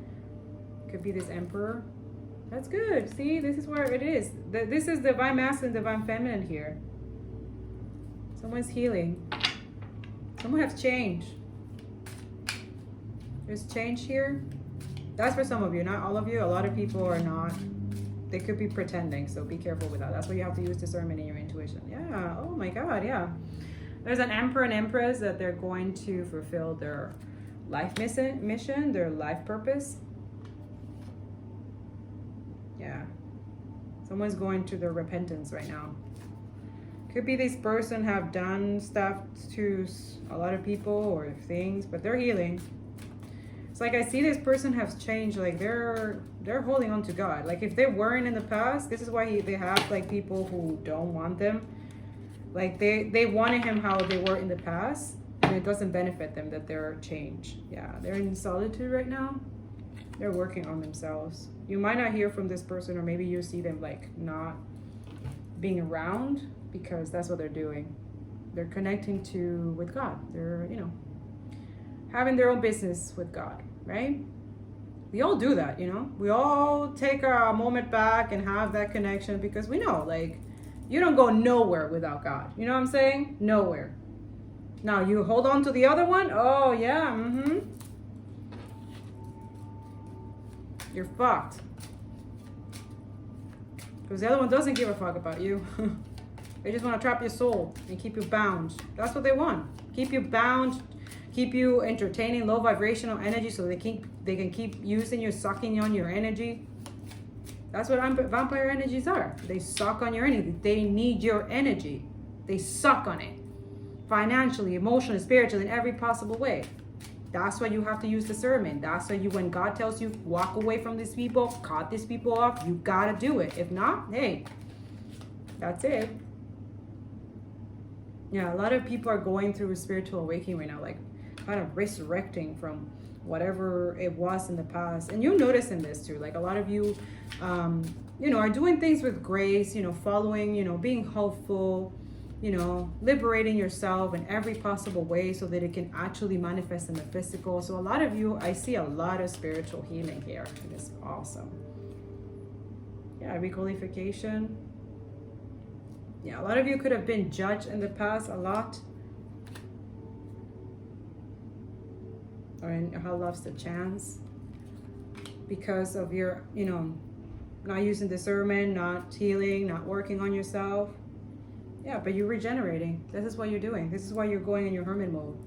Could be this emperor. That's good. See, this is where it is. This is divine masculine, divine feminine here. Someone's healing. Someone has change. There's change here. That's for some of you, not all of you. A lot of people are not. They could be pretending, so be careful with that. That's why you have to use discernment in your intuition. Yeah. Oh my God. Yeah. There's an emperor and empress that they're going to fulfill their life mission, their life purpose. Yeah. Someone's going to their repentance right now. Could be this person have done stuff to a lot of people or things, but they're healing. It's like I see this person has changed. Like they're holding on to God. Like if they weren't in the past, this is why they have like people who don't want them. Like they wanted him how they were in the past, and it doesn't benefit them that they're changed. Yeah, they're in solitude right now. They're working on themselves. You might not hear from this person, or maybe you see them like not being around, because that's what they're doing. They're connecting with God. They're, you know, having their own business with God, right? We all do that, you know? We all take a moment back and have that connection, because we know, like, you don't go nowhere without God. You know what I'm saying? Nowhere. Now, you hold on to the other one? Oh, yeah, You're fucked. Because the other one doesn't give a fuck about you. They just want to trap your soul and keep you bound. That's what they want. Keep you bound, keep you entertaining low vibrational energy so they can keep using you, sucking on your energy. That's what vampire energies are. They suck on your energy. They need your energy. They suck on it. Financially, emotionally, spiritually, in every possible way. That's why you have to use discernment. That's why when God tells you, walk away from these people, cut these people off, you gotta do it. If not, hey, that's it. Yeah, a lot of people are going through a spiritual awakening right now, like kind of resurrecting from whatever it was in the past. And you'll notice in this too, like a lot of you, you know, are doing things with grace, you know, following, you know, being hopeful, you know, liberating yourself in every possible way so that it can actually manifest in the physical. So a lot of you, I see a lot of spiritual healing here, and it's awesome. Yeah, requalification. Yeah, a lot of you could have been judged in the past a lot. or in how love's the chance, because of your, you know, not using discernment, not healing, not working on yourself. Yeah, but you're regenerating. This is what you're doing. This is why you're going in your hermit mode.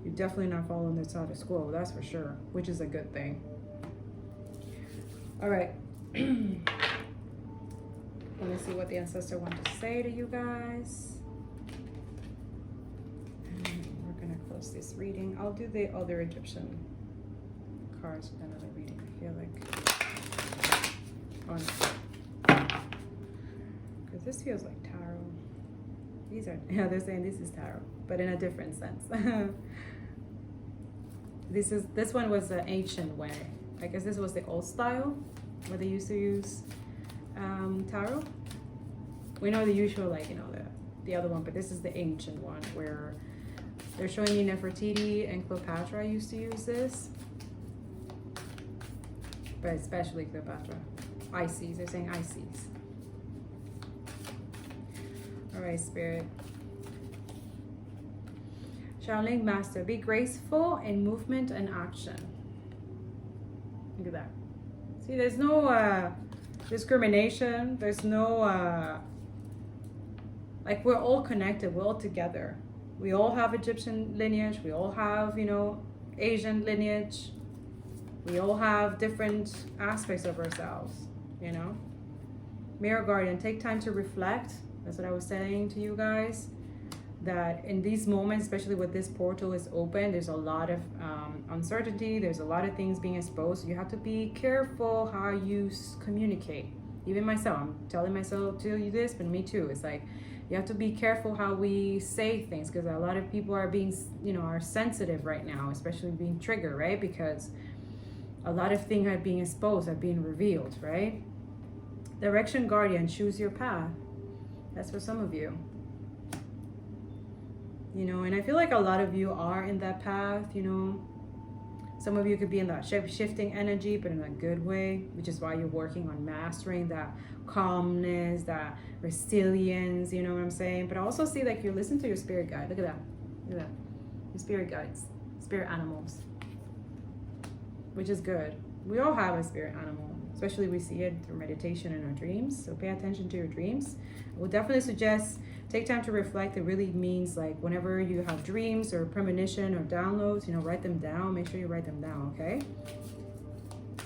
You're definitely not following the status quo, that's for sure, which is a good thing. All right. Let me see what the ancestor wants to say to you guys. And we're gonna close this reading. I'll do the other Egyptian cards with another reading. I feel like, because this feels like tarot. These are, yeah, they're saying this is tarot, but in a different sense. This one was an ancient way. I guess this was the old style where they used to use tarot. We know the usual, like, you know, the other one, but this is the ancient one where they're showing me Nefertiti and Cleopatra used to use this, but especially Cleopatra. Isis, they're saying Isis. All right, Spirit. Shaolin Master, be graceful in movement and action. Look at that. See, there's no discrimination. There's no, like, we're all connected. We're all together. We all have Egyptian lineage. We all have, you know, Asian lineage. We all have different aspects of ourselves, you know. Mirror Guardian, take time to reflect. That's what I was saying to you guys. That in these moments, especially with this portal is open, there's a lot of uncertainty. There's a lot of things being exposed. You have to be careful how you communicate. Even myself, I'm telling myself to do this, but me too. It's like, you have to be careful how we say things, because a lot of people are being, you know, are sensitive right now, especially being triggered, right? Because a lot of things are being exposed, are being revealed, right? Direction Guardian, choose your path. That's for some of you. You know, and I feel like a lot of you are in that path, you know. Some of you could be in that shifting energy, but in a good way, which is why you're working on mastering that calmness, that resilience, you know what I'm saying? But I also see like you're listening to your spirit guide. Look at that. Look at that. Your spirit guides, spirit animals, which is good. We all have a spirit animal, especially we see it through meditation and our dreams. So pay attention to your dreams. I would definitely suggest take time to reflect. It really means like whenever you have dreams or premonition or downloads, you know, write them down. Make sure you write them down, okay?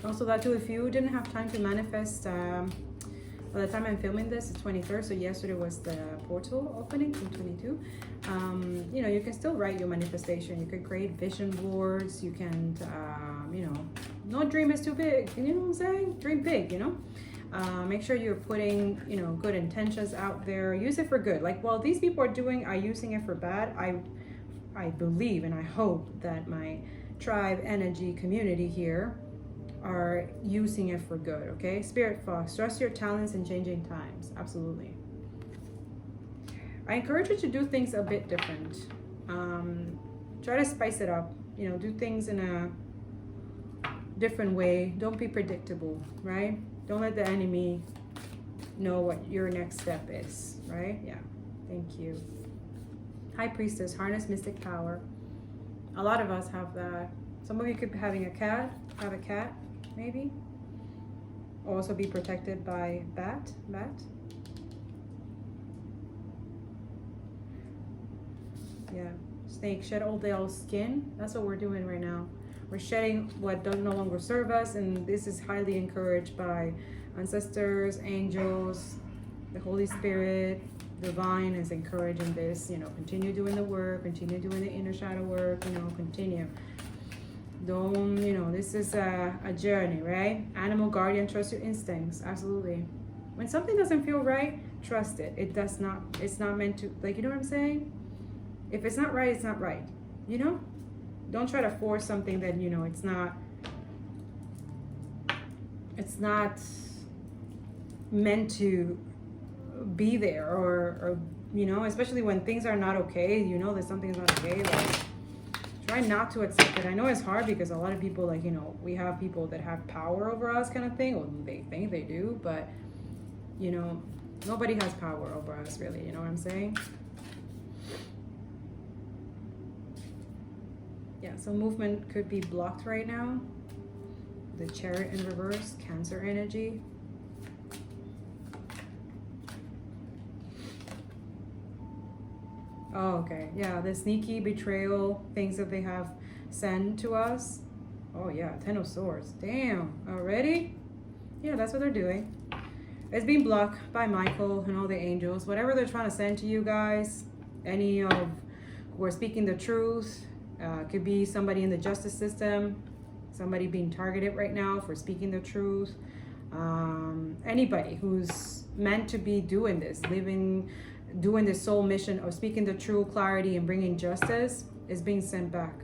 Also that too, if you didn't have time to manifest, by the time I'm filming this, it's 23rd, so yesterday was the portal opening, 2022. You know, you can still write your manifestation. You can create vision boards. You can, you know, no dream is too big. You know what I'm saying? Dream big, you know? Make sure you're putting, you know, good intentions out there. Use it for good. Like, while these people are using it for bad, I believe and I hope that my tribe energy community here are using it for good, okay? Spirit Fox, trust your talents in changing times. Absolutely. I encourage you to do things a bit different. Try to spice it up. You know, do things in a different way. Don't be predictable, right? Don't let the enemy know what your next step is, right? Yeah, thank you. High Priestess, harness mystic power. A lot of us have that. Some of you could be having a cat, maybe. Also be protected by bat. Yeah, snake, shed all the old skin. That's what we're doing right now. We're shedding what don't no longer serve us, and this is highly encouraged by ancestors, angels, the Holy Spirit, divine is encouraging this. You know, continue doing the work, continue doing the inner shadow work, you know, continue. Don't, you know, this is a journey, right? Animal guardian, trust your instincts. Absolutely. When something doesn't feel right, trust it. It's not meant to, like, you know what I'm saying? If it's not right, it's not right, you know? Don't try to force something that, you know, it's not meant to be there, or you know, especially when things are not okay, you know that something's not okay, like, try not to accept it. I know it's hard because a lot of people, like, you know, we have people that have power over us kind of thing, or they think they do, but, you know, nobody has power over us, really, you know what I'm saying? Yeah, so movement could be blocked right now. The Chariot in reverse, Cancer energy. Oh, okay. Yeah, the sneaky betrayal things that they have sent to us. Oh, yeah, Ten of Swords. Damn, already? Yeah, that's what they're doing. It's being blocked by Michael and all the angels. Whatever they're trying to send to you guys, any of who are speaking the truth, could be somebody in the justice system, somebody being targeted right now for speaking the truth. Anybody who's meant to be doing this, doing this soul mission of speaking the true clarity and bringing justice is being sent back.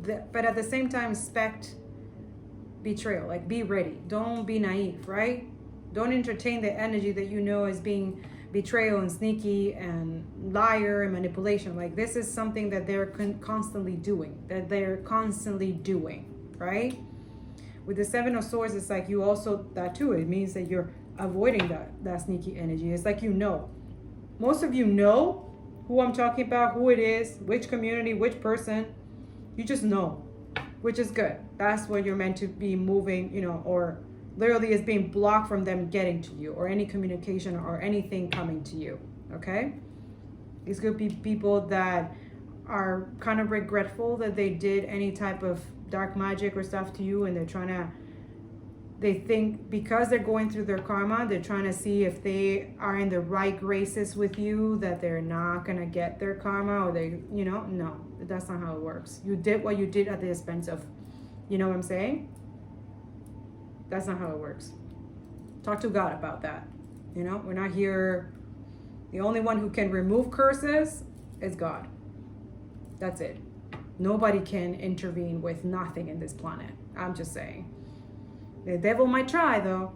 But at the same time, expect betrayal. Like, be ready. Don't be naive, right? Don't entertain the energy that you know is being betrayal and sneaky and liar and manipulation. Like, this is something that they're constantly doing, right? With the Seven of Swords, it's like you also, that too, it means that you're avoiding that sneaky energy. It's like, most of you know who I'm talking about, who it is, which community, which person. You just know, which is good. That's what you're meant to be moving, or literally is being blocked from them getting to you, or any communication or anything coming to you, okay? These could be people that are kind of regretful that they did any type of dark magic or stuff to you, and they think because they're going through their karma, they're trying to see if they are in the right graces with you, that they're not going to get their karma, or no, that's not how it works. You did what you did at the expense of, you know what I'm saying? That's not how it works. Talk to God about that. We're not here. The only one who can remove curses is God. That's it. Nobody can intervene with nothing in this planet. I'm just saying. The devil might try, though.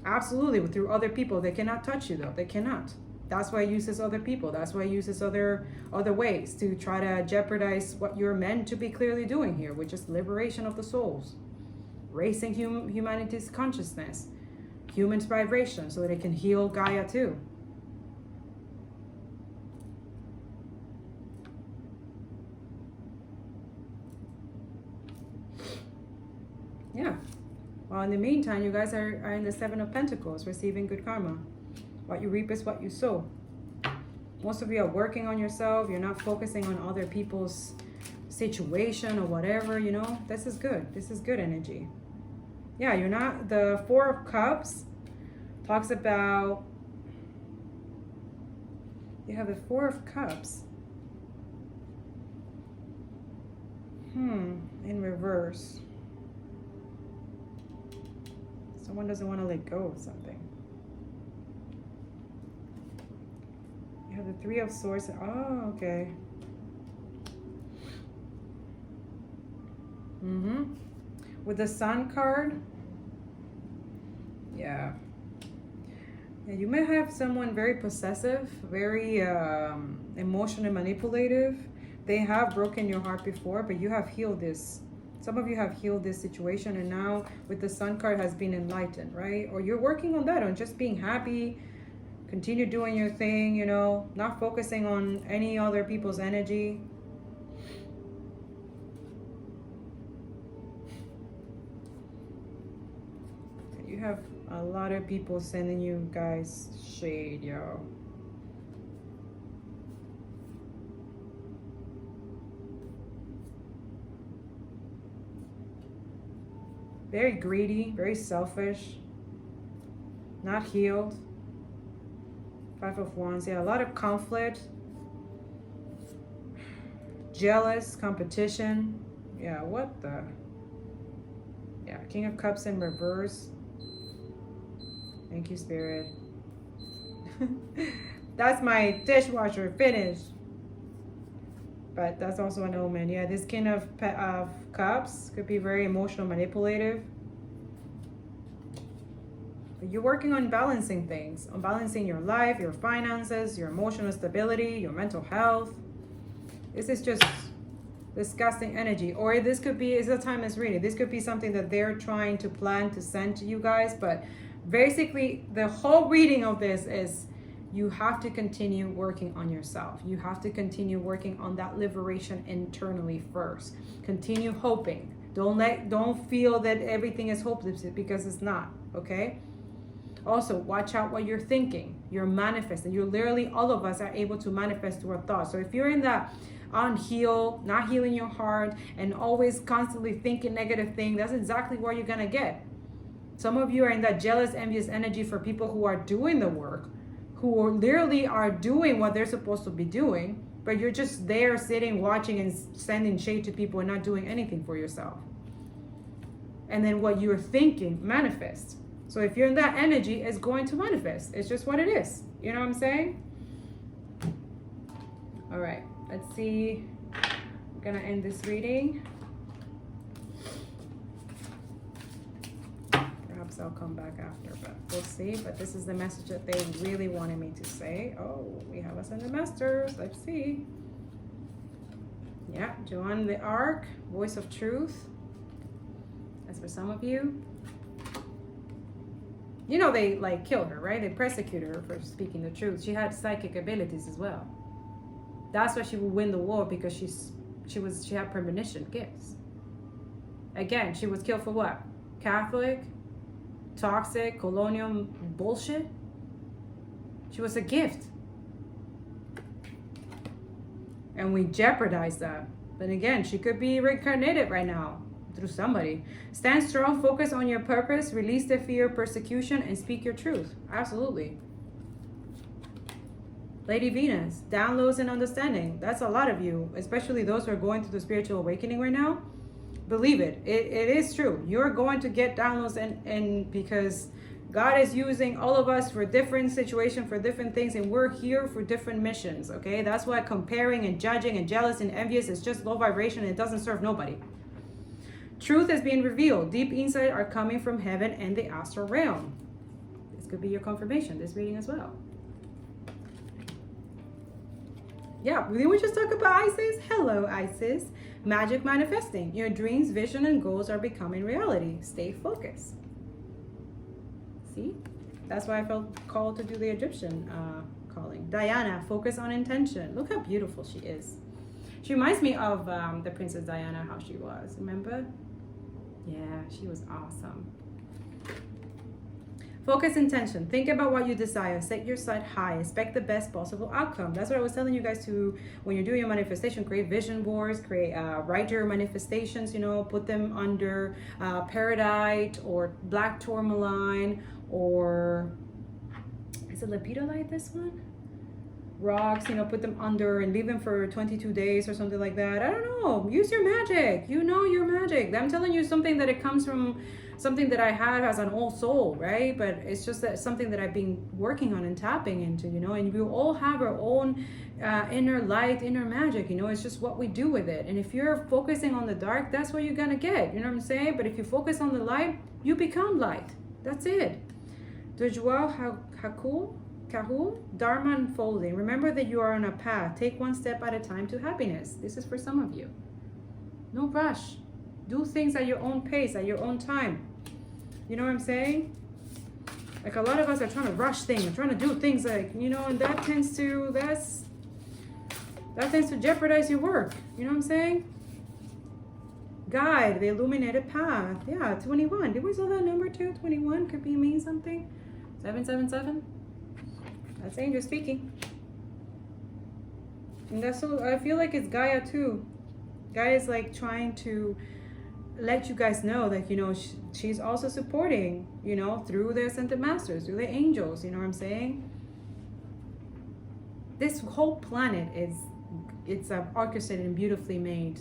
Absolutely, through other people. They cannot touch you, though. They cannot. That's why he uses other people. That's why he uses other ways to try to jeopardize what you're meant to be clearly doing here, which is liberation of the souls. Raising humanity's consciousness, humans' vibration, so they can heal Gaia too. Yeah. Well, in the meantime, you guys are in the Seven of Pentacles, receiving good karma. What you reap is what you sow. Most of you are working on yourself. You're not focusing on other people's situation or whatever, This is good. This is good energy. Yeah, you're not. The Four of Cups talks about, you have the Four of Cups. In reverse. Someone doesn't want to let go of something. You have the Three of Swords. Oh, okay. With the Sun card. Yeah, you may have someone very possessive, very emotional and manipulative. They have broken your heart before, but you have healed this. Some of you have healed this situation, and now with the Sun card has been enlightened, right? Or you're working on that, on just being happy, continue doing your thing, not focusing on any other people's energy. You have a lot of people sending you guys shade, yo. Very greedy, very selfish, not healed. Five of Wands, yeah, a lot of conflict, jealous, competition. Yeah, what the? Yeah, King of Cups in reverse. Thank you, Spirit. That's my dishwasher finished. But that's also an omen. Yeah, this King of Cups could be very emotional, manipulative. But you're working on balancing things, on balancing your life, your finances, your emotional stability, your mental health. This is just disgusting energy. Or this could be, it's a timeless reading. This could be something that they're trying to plan to send to you guys. But basically, the whole reading of this is You have to continue working on yourself. You have to continue working on that liberation internally first. Continue hoping. Don't feel that everything is hopeless, because it's not, okay? Also, watch out what you're thinking. You're manifesting. You're literally, all of us are able to manifest through our thoughts. So if you're in that unhealed, not healing your heart, and always constantly thinking negative things, that's exactly what you're gonna get. Some of you are in that jealous, envious energy for people who are doing the work, who literally are doing what they're supposed to be doing, but you're just there sitting, watching, and sending shade to people and not doing anything for yourself. And then what you're thinking manifests. So if you're in that energy, it's going to manifest. It's just what it is. You know what I'm saying? All right, let's see. I'm gonna end this reading. Perhaps I'll come back after, but we'll see. But this is the message that they really wanted me to say. Oh, we have us in the masters. Let's see. Yeah, Joan the Arc, voice of truth. As for some of you, you know, they like killed her, right? They persecuted her for speaking the truth. She had psychic abilities as well. That's why she would win the war, because she had premonition gifts. Again, she was killed for what? Catholic, toxic, colonial bullshit. She was a gift. And we jeopardized that. But again, she could be reincarnated right now through somebody. Stand strong, focus on your purpose, release the fear of persecution, and speak your truth. Absolutely. Lady Venus, downloads and understanding. That's a lot of you, especially those who are going through the spiritual awakening right now. Believe it. It is true. You're going to get downloads, and because God is using all of us for different situations, for different things, and we're here for different missions, okay? That's why comparing and judging and jealous and envious is just low vibration, and it doesn't serve nobody. Truth is being revealed. Deep insight are coming from heaven and the astral realm. This could be your confirmation, this reading as well. Yeah, didn't we just talk about Isis? Hello, Isis. Magic manifesting. Your dreams, vision, and goals are becoming reality. Stay focused. See? That's why I felt called to do the Egyptian calling. Diana, focus on intention. Look how beautiful she is. She reminds me of the Princess Diana, how she was. Remember? Yeah, she was awesome. Focus intention. Think about what you desire. Set your sight high. Expect the best possible outcome. That's what I was telling you guys to, when you're doing your manifestation, create vision boards, write your manifestations, you know, put them under peridite or black tourmaline, or is it lepidolite, this one? Rocks, you know, put them under and leave them for 22 days or something like that. I don't know. Use your magic. You know your magic. I'm telling you something that it comes from something that I have as an old soul, right? But it's just that something that I've been working on and tapping into, you know, and we all have our own inner light, inner magic, you know, it's just what we do with it. And if you're focusing on the dark, that's what you're gonna get, you know what I'm saying? But if you focus on the light, you become light. That's it. Dujwa Kahul, Dharma unfolding. Remember that you are on a path. Take one step at a time to happiness. This is for some of you. No rush. Do things at your own pace, at your own time. You know what I'm saying? Like a lot of us are trying to rush things, trying to do things like, you know, and that tends to jeopardize your work. You know what I'm saying? Guide, the illuminated path. Yeah, 21. Did we saw that number too? 21 could be mean something. 777. That's angel speaking. And that's so, I feel like it's Gaia too. Gaia is like trying to let you guys know that, you know, she's also supporting, you know, through the ascended masters, through the angels, you know what I'm saying? This whole planet it's orchestrated and beautifully made,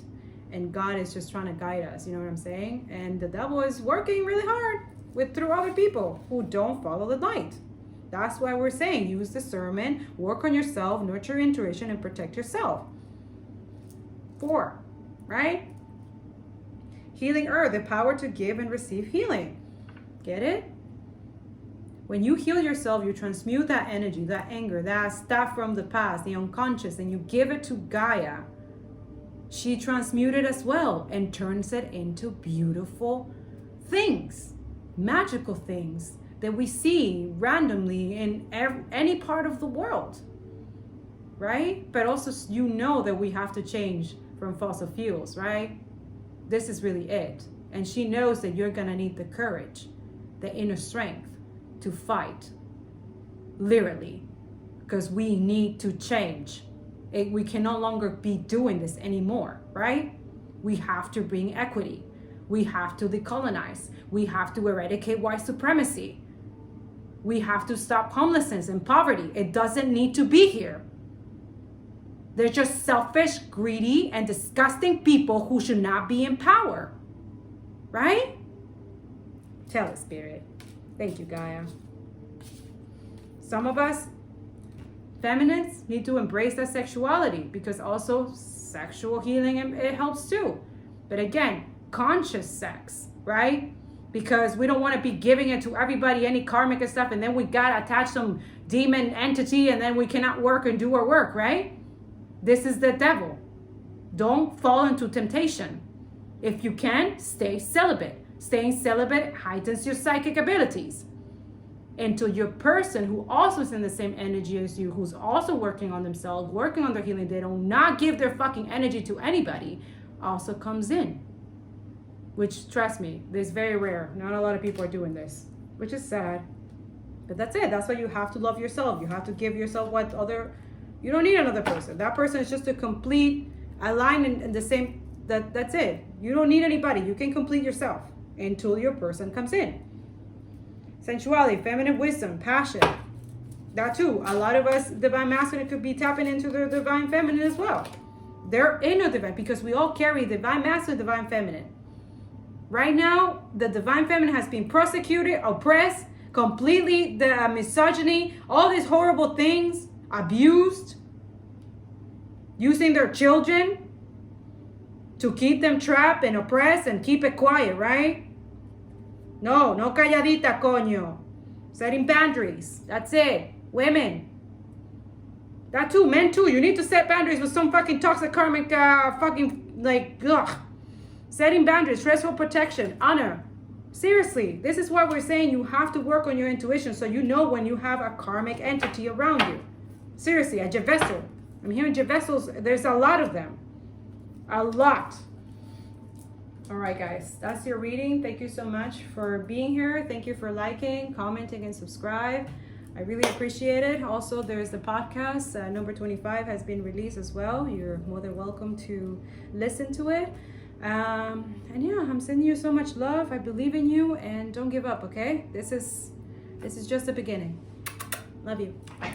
and God is just trying to guide us, you know what I'm saying? And the devil is working really hard through other people who don't follow the light. That's why we're saying use discernment, work on yourself, nurture intuition, and protect yourself. 4, right? Healing earth, the power to give and receive healing. Get it? When you heal yourself, you transmute that energy, that anger, that stuff from the past, the unconscious, and you give it to Gaia. She transmutes it as well and turns it into beautiful things, magical things, that we see randomly in any part of the world, right? But also you know that we have to change from fossil fuels, right? This is really it. And she knows that you're gonna need the courage, the inner strength to fight, literally, because we need to change. We can no longer be doing this anymore, right? We have to bring equity. We have to decolonize. We have to eradicate white supremacy. We have to stop homelessness and poverty. It doesn't need to be here. They're just selfish, greedy, and disgusting people who should not be in power. Right? Tell it, Spirit. Thank you, Gaia. Some of us, feminists, need to embrace that sexuality, because also sexual healing, it helps too. But again, conscious sex, right? Because we don't want to be giving it to everybody, any karmic and stuff, and then we got attached some demon entity, and then we cannot work and do our work, right? This is the devil. Don't fall into temptation. If you can, stay celibate. Staying celibate heightens your psychic abilities. Until your person who also is in the same energy as you, who's also working on themselves, working on their healing, they do not give their fucking energy to anybody, also comes in. Which, trust me, is very rare. Not a lot of people are doing this, which is sad. But that's it. That's why you have to love yourself. You have to give yourself what other... You don't need another person. That person is just a complete, align in the same, that's it. You don't need anybody. You can complete yourself until your person comes in. Sensuality, feminine wisdom, passion. That too. A lot of us, divine masculine, could be tapping into their divine feminine as well. They're inner divine, because we all carry divine masculine, divine feminine. Right now, the divine feminine has been persecuted, oppressed, completely, the misogyny, all these horrible things, abused, using their children to keep them trapped and oppressed and keep it quiet, right? No calladita, coño. Setting boundaries. That's it. Women. That too. Men too. You need to set boundaries with some fucking toxic karmic Setting boundaries, stressful protection, honor. Seriously, this is why we're saying you have to work on your intuition, so you know when you have a karmic entity around you. Seriously, a Jevessel. I'm hearing Jevessels. There's a lot of them. A lot. All right, guys. That's your reading. Thank you so much for being here. Thank you for liking, commenting, and subscribe. I really appreciate it. Also, there's the podcast. Number 25 has been released as well. You're more than welcome to listen to it. And yeah, I'm sending you so much love. I believe in you, and don't give up, okay? This is just the beginning. Love you. Bye.